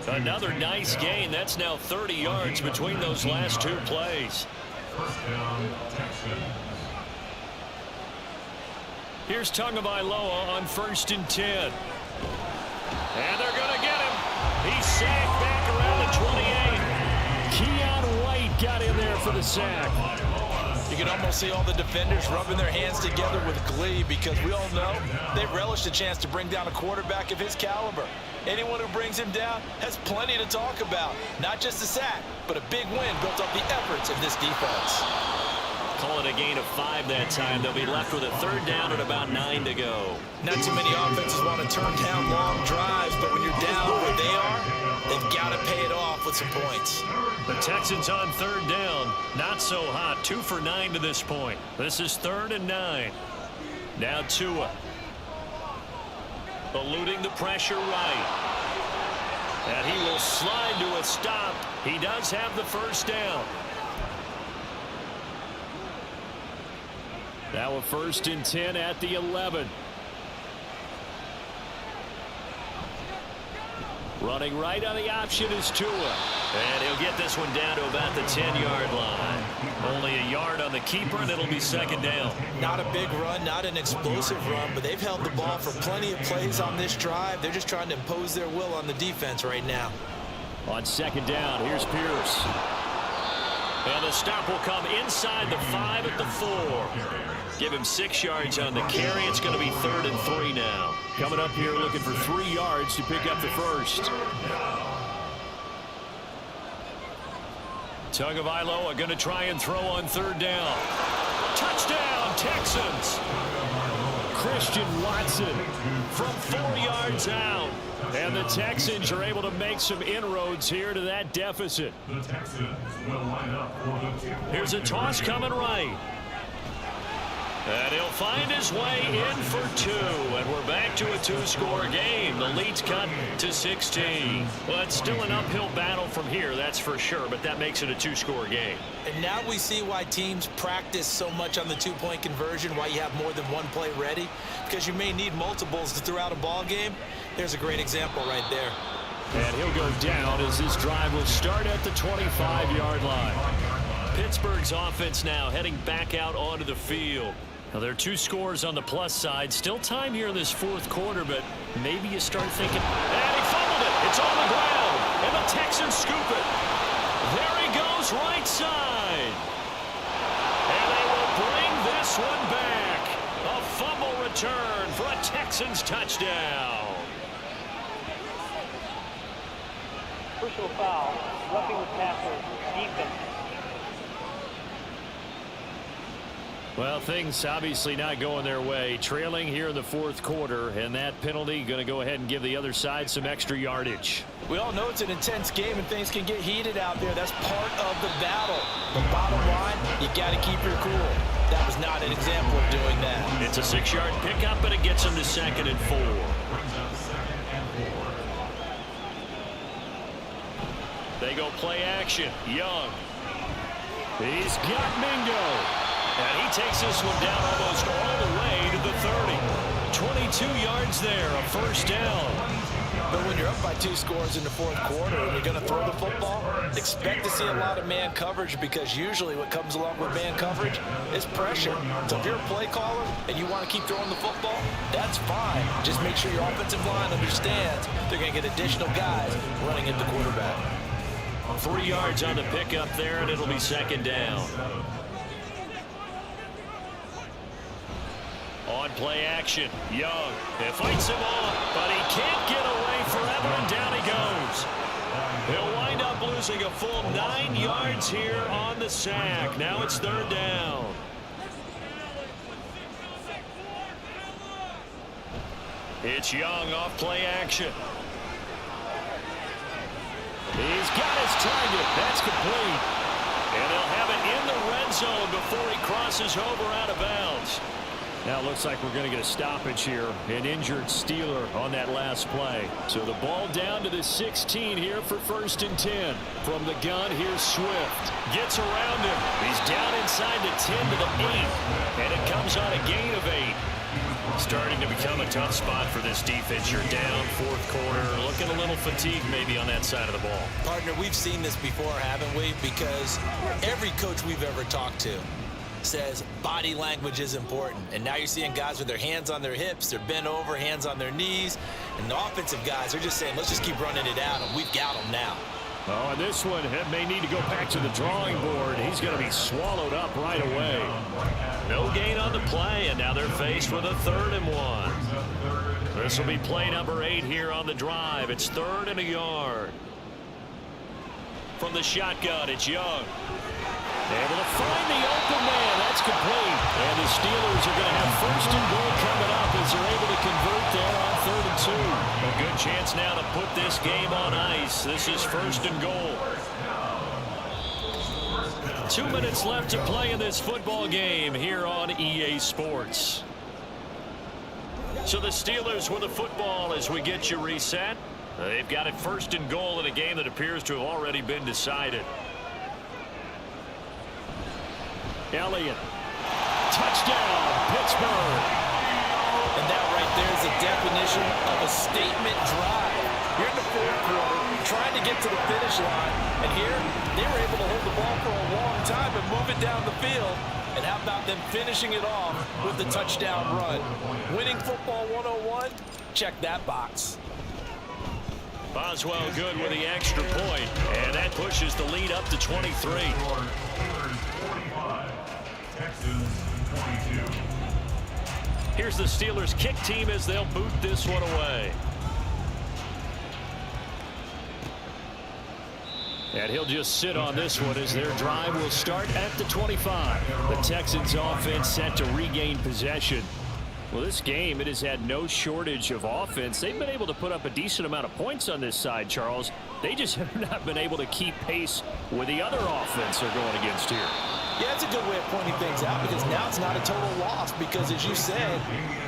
Another nice gain. That's now 30 yards between those last 2 plays. First down, Texans. Here's Tagovailoa on 1st and 10. And they're going to get him. He's sacked back around the 28. Keon White got in there for the sack. You can almost see all the defenders rubbing their hands together with glee because we all know they relish the chance to bring down a quarterback of his caliber. Anyone who brings him down has plenty to talk about. Not just a sack, but a big win built off the efforts of this defense. Calling a gain of 5 that time. They'll be left with a 3rd down and about 9 to go. Not too many offenses want to turn down long drives, but when you're down where they are, they've got to pay it off with some points. The Texans on 3rd down. Not so hot. 2 for 9 to this point. This is 3rd and 9. Now Tua. Eluding the pressure right. And he will slide to a stop. He does have the 1st down. Now a 1st and 10 at the 11. Running right on the option is Tua. And he'll get this one down to about the 10-yard line. Only a yard on the keeper, and it'll be 2nd down. Not a big run, not an explosive run, but they've held the ball for plenty of plays on this drive. They're just trying to impose their will on the defense right now. On 2nd down, here's Pierce. And the stop will come inside the 5 at the 4. Give him 6 yards on the carry. It's going to be 3rd and 3 now. Coming up here looking for 3 yards to pick up the 1st. Tagovailoa going to try and throw on 3rd down. Touchdown, Texans. Christian Watson from 4 yards out. And the Texans are able to make some inroads here to that deficit. The Texans will line up for the 2. Here's a toss coming right. And he'll find his way in for 2. And we're back to a 2-score game. The lead's cut to 16. Well, it's still an uphill battle from here, that's for sure. But that makes it a 2-score game. And now we see why teams practice so much on the 2-point conversion, why you have more than one play ready. Because you may need multiples throughout a ball game. There's a great example right there. And he'll go down as this drive will start at the 25-yard line. Pittsburgh's offense now heading back out onto the field. Now, there are 2 scores on the plus side. Still time here in this 4th quarter, but maybe you start thinking, and he fumbled it. It's on the ground, and the Texans scoop it. There he goes, right side. And they will bring this one back. A fumble return for a Texans touchdown. Personal foul, roughing the passer, defense. Well, things obviously not going their way. Trailing here in the 4th quarter, and that penalty going to go ahead and give the other side some extra yardage. We all know it's an intense game and things can get heated out there. That's part of the battle. The bottom line, you got to keep your cool. That was not an example of doing that. It's a 6-yard pickup, but it gets him to 2nd and 4. They go play action. Young. He's got Mingo. And he takes this one down almost all the way to the 30. 22 yards there, a 1st down. But when you're up by 2 scores in the 4th quarter and you're going to throw the football, expect to see a lot of man coverage because usually what comes along with man coverage is pressure. So if you're a play caller and you want to keep throwing the football, that's fine. Just make sure your offensive line understands they're going to get additional guys running at the quarterback. 3 yards on the pickup there, and it'll be 2nd down. On play action, Young. It fights him off, but he can't get away forever, and down he goes. He'll wind up losing a full 9 yards here on the sack. Now it's 3rd down. It's Young off play action. He's got his target. That's complete. And he'll have it in the red zone before he crosses over out of bounds. Now it looks like we're going to get a stoppage here. An injured Steeler on that last play. So the ball down to the 16 here for 1st and 10. From the gun, here's Swift. Gets around him. He's down inside the 10 to the 8. And it comes on a gain of 8. Starting to become a tough spot for this defense. You're down fourth quarter, looking a little fatigued maybe on that side of the ball. Partner, we've seen this before, haven't we? Because every coach we've ever talked to says body language is important. And now you're seeing guys with their hands on their hips, they're bent over, hands on their knees. And the offensive guys are just saying, let's just keep running it out, and we've got them now. Oh, and this one may need to go back to the drawing board. He's going to be swallowed up right away. No gain on the play, and now they're faced with a 3rd and 1. This will be play number 8 here on the drive. It's 3rd and a yard. From the shotgun, it's Young. Able to find the open man. That's complete. And the Steelers are going to have 1st and goal coming up as they're able to convert there on 3rd and 2. A good chance now to put this game on ice. This is 1st and goal. 2 minutes left to play in this football game here on EA Sports. So the Steelers with the football as we get you reset. They've got it 1st and goal in a game that appears to have already been decided. Elliott. Touchdown, Pittsburgh. And that right there is the definition of a statement drive. You're in the 4th quarter, trying to get to the finish line, and here they were able to hold the ball for a long time and move it down the field. And how about them finishing it off with the touchdown run? Winning football 101? Check that box. Boswell good with the extra point, and that pushes the lead up to 23. Texans 22. Here's the Steelers kick team as they'll boot this one away. And he'll just sit on this one as their drive will start at the 25. The Texans offense set to regain possession. Well, this game, it has had no shortage of offense. They've been able to put up a decent amount of points on this side, Charles. They just have not been able to keep pace with the other offense they're going against here. Yeah, it's a good way of pointing things out because now it's not a total loss because, as you said,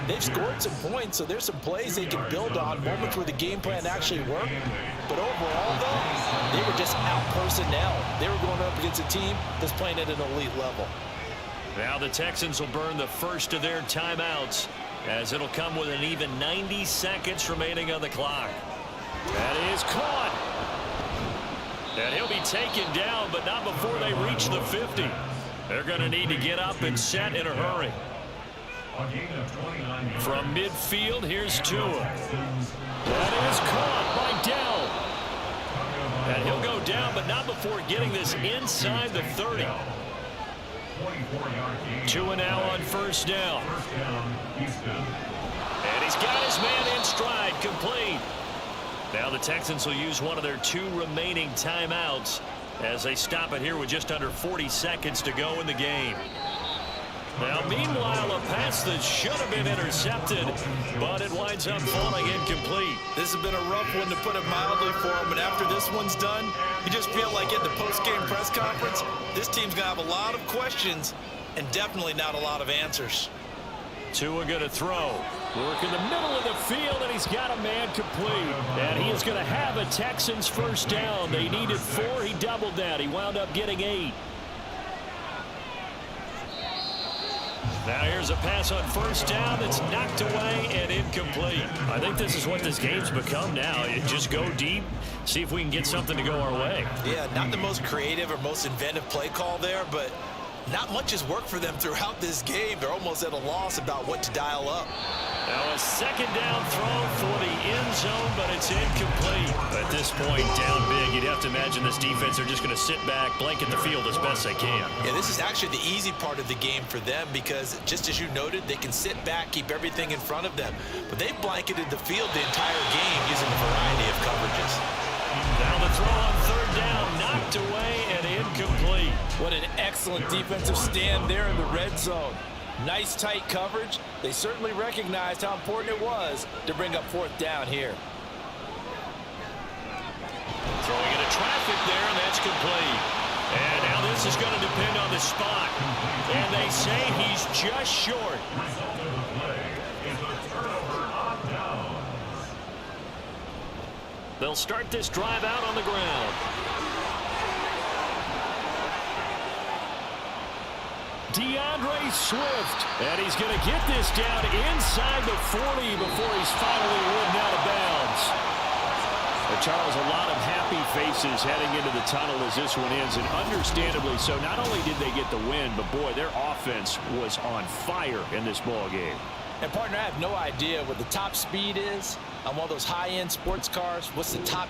they've scored some points, so there's some plays they can build on, moments where the game plan actually worked. But overall, though, they were just out-personnel. They were going up against a team that's playing at an elite level. Now the Texans will burn the first of their timeouts as it'll come with an even 90 seconds remaining on the clock. That is caught. And he'll be taken down, but not before they reach the 50. They're going to need to get up and set in a hurry. From midfield, here's Tua. That is caught by Dell. And he'll go down, but not before getting this inside the 30. Tua now on 1st down. And he's got his man in stride, complete. Now the Texans will use one of their 2 remaining timeouts as they stop it here with just under 40 seconds to go in the game. Now, meanwhile, a pass that should have been intercepted, but it winds up falling incomplete. This has been a rough one, to put it mildly, for him, but after this one's done, you just feel like in the post-game press conference, this team's going to have a lot of questions and definitely not a lot of answers. Tua going to throw. Work in the middle of the field, and he's got a man complete. And he is going to have a Texans 1st down. They needed 4. He doubled that. He wound up getting 8. Now here's a pass on 1st down that's knocked away and incomplete. I think this is what this game's become now. You just go deep, see if we can get something to go our way. Yeah, not the most creative or most inventive play call there, but not much has worked for them throughout this game. They're almost at a loss about what to dial up. Now a 2nd down throw for the end zone, but it's incomplete. At this point, down big, you'd have to imagine this defense are just going to sit back, blanket the field as best they can. Yeah, this is actually the easy part of the game for them because, just as you noted, they can sit back, keep everything in front of them. But they've blanketed the field the entire game using a variety of coverages. Now the throw on 3rd down, knocked away and incomplete. What an excellent defensive stand there in the red zone. Nice tight coverage. They certainly recognized how important it was to bring up 4th down here. Throwing into traffic there, and that's complete. And now this is going to depend on the spot. And they say he's just short. They'll start this drive out on the ground. DeAndre Swift. And he's going to get this down inside the 40 before he's finally ridden out of bounds. But Charles, a lot of happy faces heading into the tunnel as this one ends, and understandably so. Not only did they get the win, but boy, their offense was on fire in this ball game. And partner, I have no idea what the top speed is on one of those high-end sports cars. What's the top?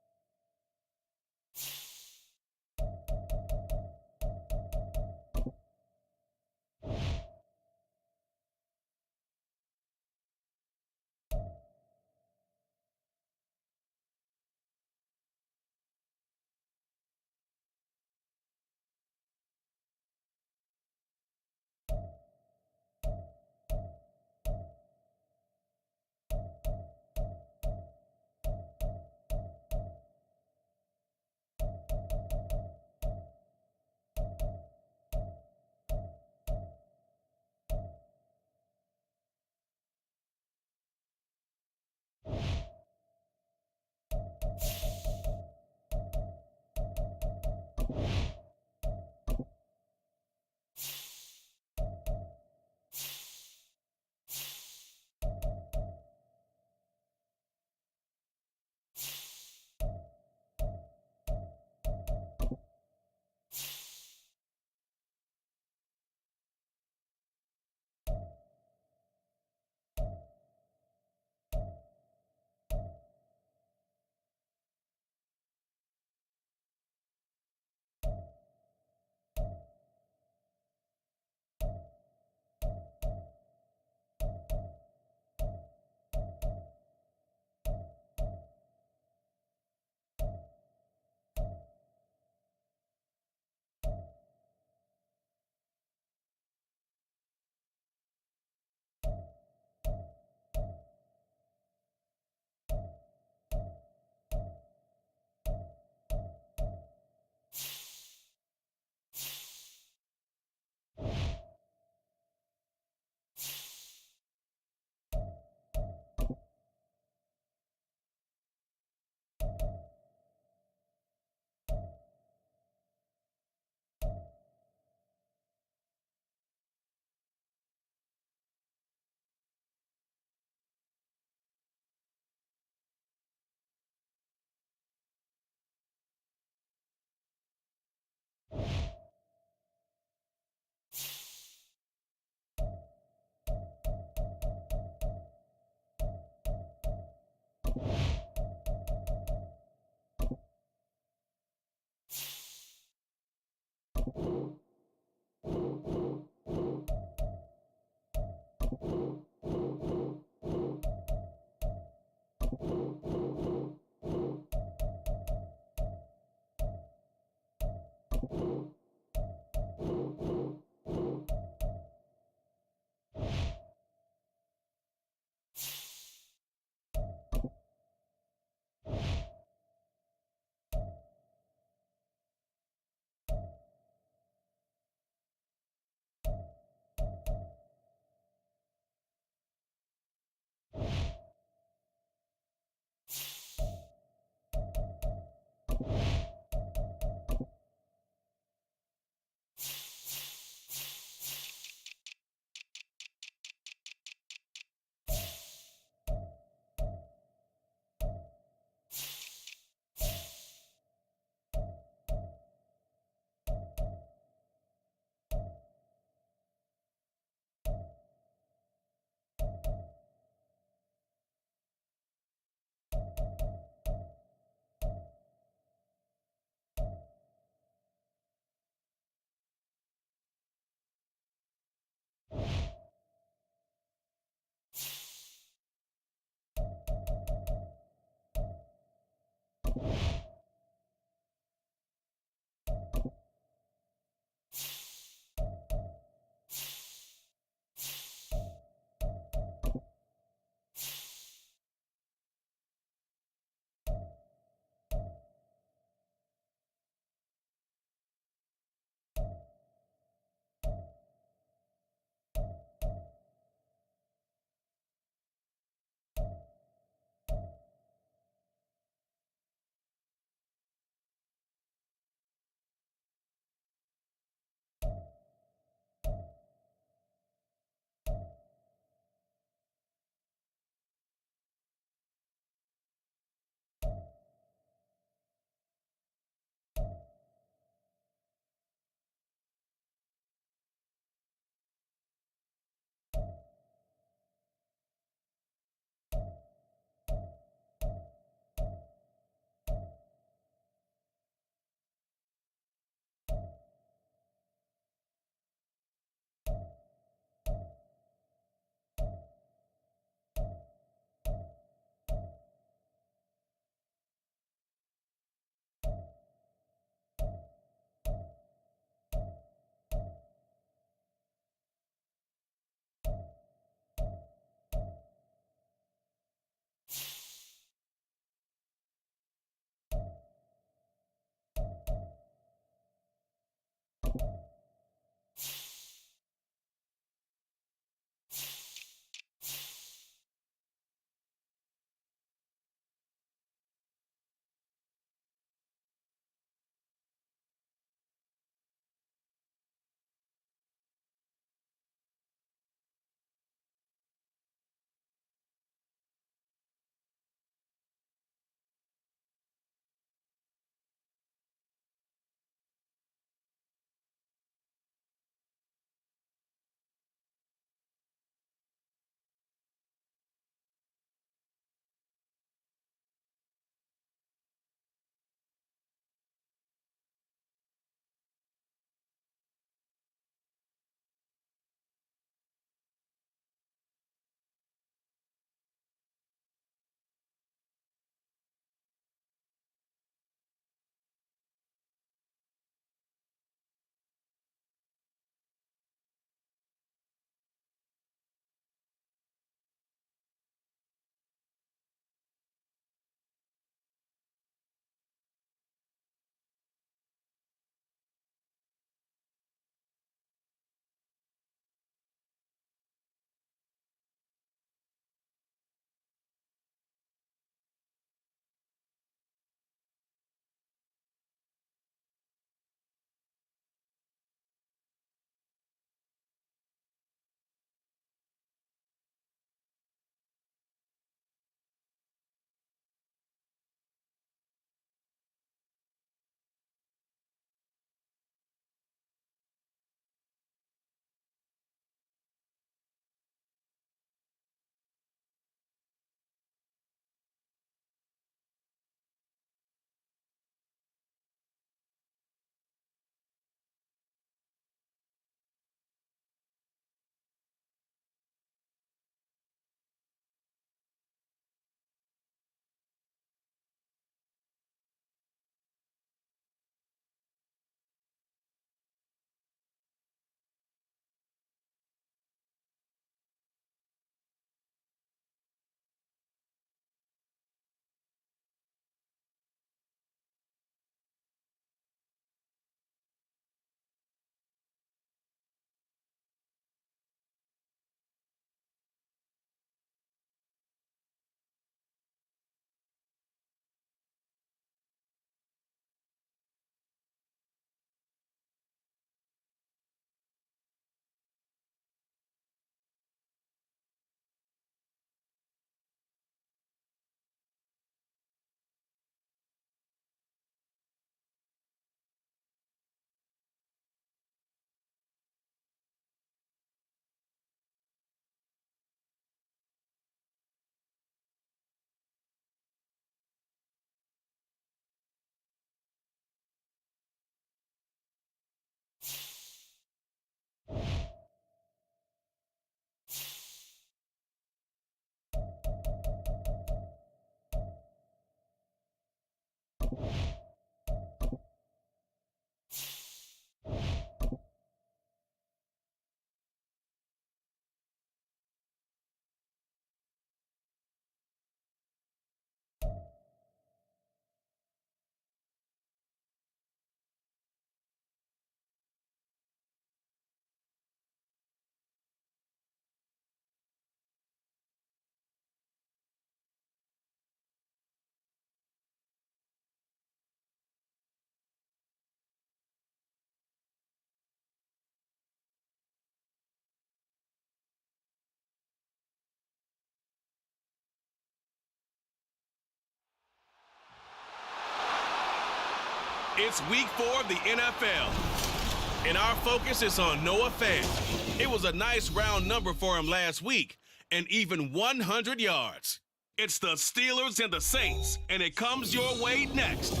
It's week 4 of the NFL, and our focus is on Noah Fant. It was a nice round number for him last week, and even 100 yards. It's the Steelers and the Saints, and it comes your way next.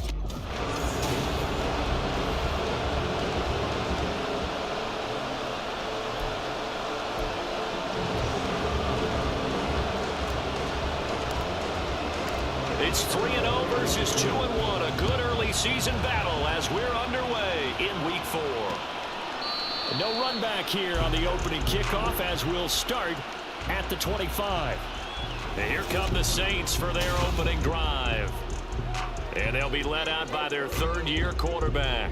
It's 3-0 versus 2-1. A good early season battle as we're underway in week 4. No run back here on the opening kickoff as we'll start at the 25. And here come the Saints for their opening drive. And they'll be led out by their third-year quarterback.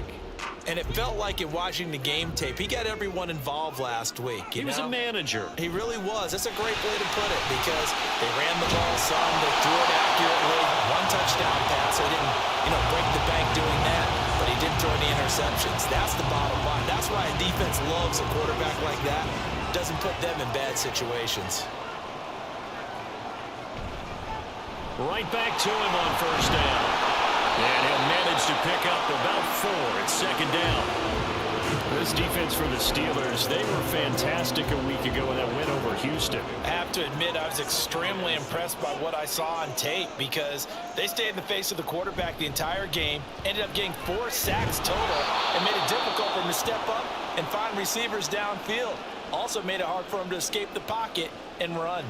And it felt like in watching the game tape, he got everyone involved last week. He was a manager. He really was. That's a great way to put it because they ran the ball some, they threw it accurately. One touchdown pass. They didn't, break the bank doing that, but he didn't throw any interceptions. That's the bottom line. That's why a defense loves a quarterback like that. Doesn't put them in bad situations. Right back to him on first down. And he'll manage to pick up about 4 at second down. This defense for the Steelers, they were fantastic a week ago in that win over Houston. I have to admit, I was extremely impressed by what I saw on tape because they stayed in the face of the quarterback the entire game, ended up getting 4 sacks total, and made it difficult for him to step up and find receivers downfield. Also made it hard for him to escape the pocket and run.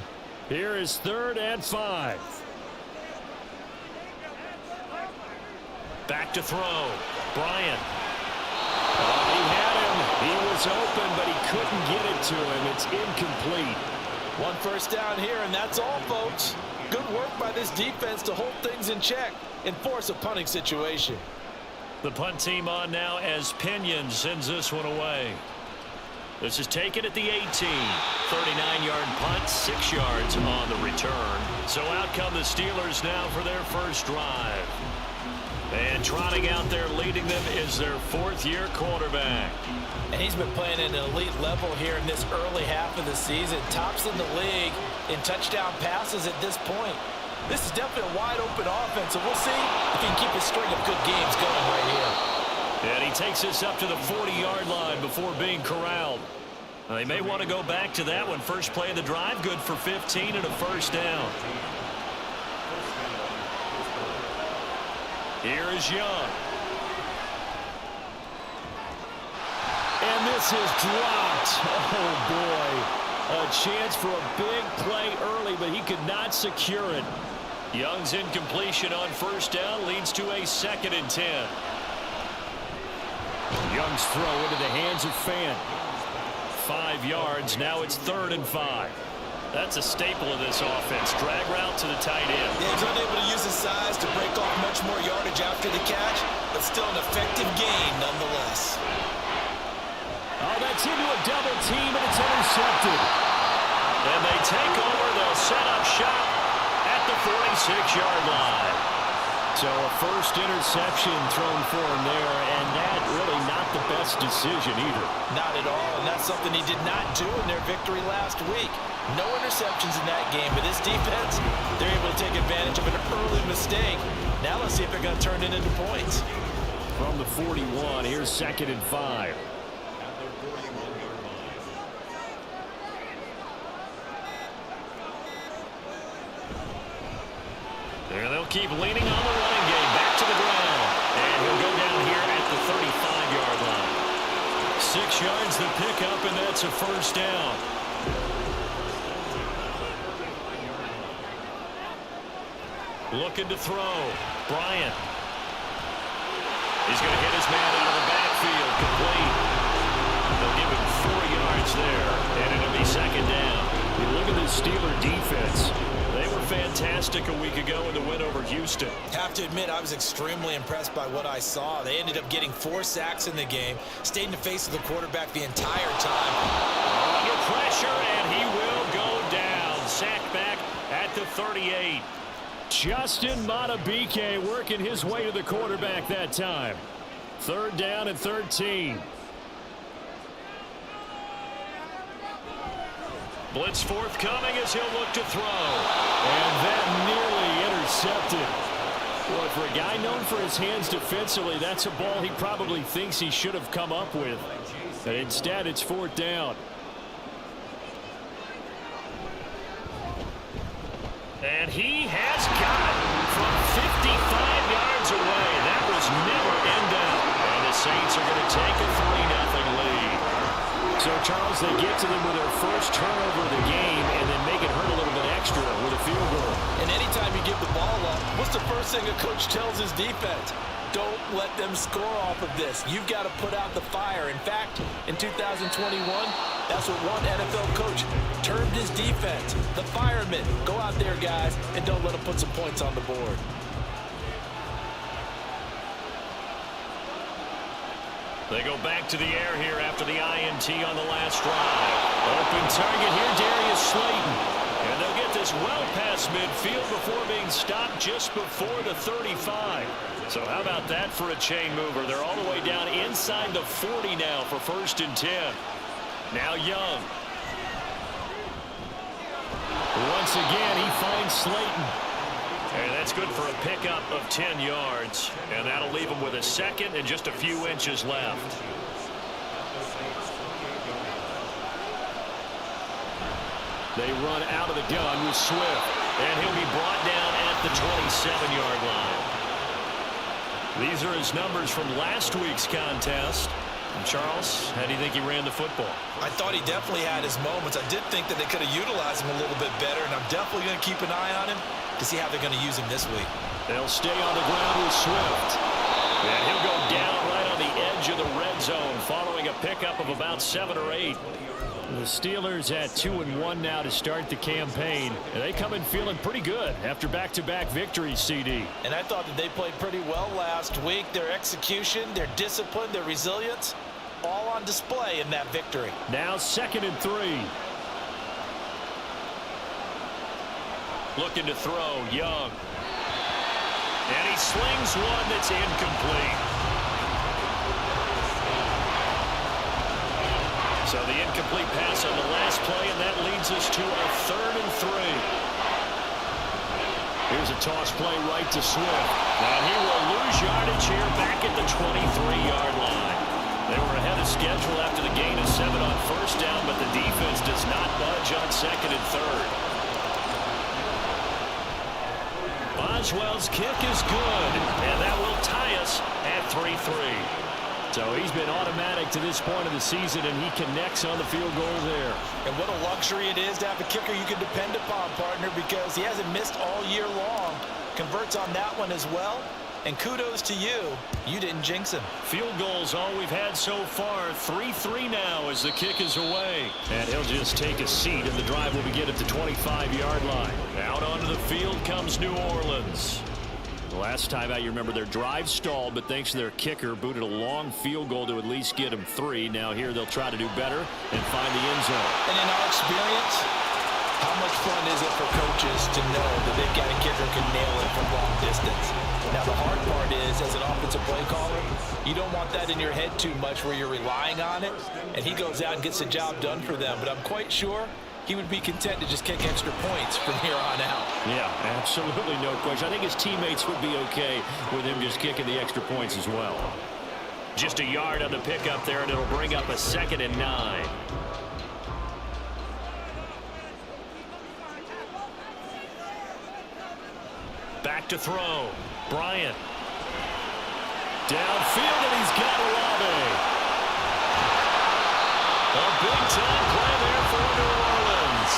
Here is 3rd and 5. Back to throw. Bryant. He had him. He was open, but he couldn't get it to him. It's incomplete. 1 first down here, and that's all, folks. Good work by this defense to hold things in check and force a punting situation. The punt team on now as Pinion sends this one away. This is taken at the 18. 39-yard punt, 6 yards on the return. So out come the Steelers now for their first drive. And trotting out there leading them is their 4th-year quarterback. And he's been playing at an elite level here in this early half of the season. Tops in the league in touchdown passes at this point. This is definitely a wide-open offense, so we'll see if he can keep a string of good games going right here. And he takes us up to the 40-yard line before being corralled. Now, they may want to go back to that one. First play of the drive, good for 15 and a first down. Here is Young. And this is dropped. Oh, boy. A chance for a big play early, but he could not secure it. Young's incompletion on first down leads to a 2nd and 10. Young's throw into the hands of Fant. 5 yards. Now it's 3rd and 5. That's a staple of this offense. Drag route to the tight end. Yeah, he's unable to use his size to break off much more yardage after the catch, but still an effective gain nonetheless. Oh, that's into a double team, and it's intercepted. And they take over. They'll set up shop at the 46-yard line. So a first interception thrown for him there, and that really not the best decision either. Not at all, and that's something he did not do in their victory last week. No interceptions in that game, but this defense, they're able to take advantage of an early mistake. Now let's see if they're going to turn it into points. From the 41, here's 2nd and 5. And they'll keep leaning on the running game. Back to the ground. And he'll go down here at the 35-yard line. 6 yards the pickup, and that's a first down. Looking to throw. Bryant. He's going to hit his man out of the backfield. Complete. They'll give him 4 yards there, and it'll be second down. You look at this Steeler defense. They were fantastic a week ago in the win over Houston. Have to admit, I was extremely impressed by what I saw. They ended up getting 4 sacks in the game, stayed in the face of the quarterback the entire time. Under pressure, and he will go down. Sacked back at the 38. Justin Madubuike working his way to the quarterback that time. 3rd down and 13. Blitz forthcoming as he'll look to throw. And that nearly intercepted. Boy, for a guy known for his hands defensively, that's a ball he probably thinks he should have come up with. But instead, it's 4th down. And he has got it from 55 yards away. That was never in doubt. And the Saints are going to take a 3-0 lead. So, Charles, they get to them with their first turnover of the game and then make it hurt a little bit extra with a field goal. And anytime you give the ball up, what's the first thing a coach tells his defense? Don't let them score off of this. You've got to put out the fire. In fact, in 2021, that's what one NFL coach termed his defense. The firemen. Go out there, guys, and don't let them put some points on the board. They go back to the air here after the INT on the last drive. Open target here, Darius Slayton. And they'll get this well past midfield before being stopped just before the 35. So how about that for a chain mover? They're all the way down inside the 40 now for 1st and 10. Now Young. Once again, he finds Slayton. And that's good for a pickup of 10 yards. And that'll leave him with a second and just a few inches left. They run out of the gun with Swift. And he'll be brought down at the 27-yard line. These are his numbers from last week's contest. And Charles, how do you think he ran the football? I thought he definitely had his moments. I did think that they could have utilized him a little bit better, and I'm definitely going to keep an eye on him to see how they're going to use him this week. They'll stay on the ground with Swift. And he'll go down right on the edge of the red zone following a pickup of about 7 or 8. The Steelers at 2-1 now to start the campaign. And they come in feeling pretty good after back-to-back victories, CD. And I thought that they played pretty well last week. Their execution, their discipline, their resilience, all on display in that victory. Now 2nd and 3. Looking to throw, Young. And he slings one that's incomplete. So the incomplete pass on the last play, and that leads us to a 3rd and 3. Here's a toss play right to Swift. And he will lose yardage here back at the 23-yard line. They were ahead of schedule after the gain of 7 on 1st down, but the defense does not budge on 2nd and 3rd. Boswell's kick is good, and that will tie us at 3-3. So he's been automatic to this point of the season, and he connects on the field goal there. And what a luxury it is to have a kicker you can depend upon, partner, because he hasn't missed all year long. Converts on that one as well. And kudos to you. You didn't jinx him. Field goals all we've had so far. 3-3 now as the kick is away. And he'll just take a seat, and the drive will begin at the 25-yard line. Out onto the field comes New Orleans. The last time out, you remember their drive stalled, but thanks to their kicker, booted a long field goal to at least get them 3. Now here they'll try to do better and find the end zone. And in our experience, how much fun is it for coaches to know that they've got a kicker who can nail it from long distance? Now the hard part is, as an offensive play caller, you don't want that in your head too much where you're relying on it, and he goes out and gets the job done for them. But I'm quite sure he would be content to just kick extra points from here on out. Yeah, absolutely no question. I think his teammates would be okay with him just kicking the extra points as well. Just a yard on the pickup there, and it'll bring up a 2nd and 9. Back to throw. Bryant. Downfield, and he's got Olave. A big-time play there for New Orleans.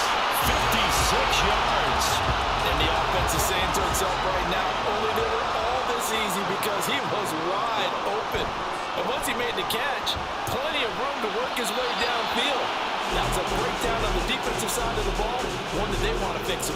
56 yards. And the offense is saying to itself right now, only they were all this easy because he was wide open. And once he made the catch, plenty of room to work his way downfield. That's a breakdown on the defensive side of the ball, one that they want to fix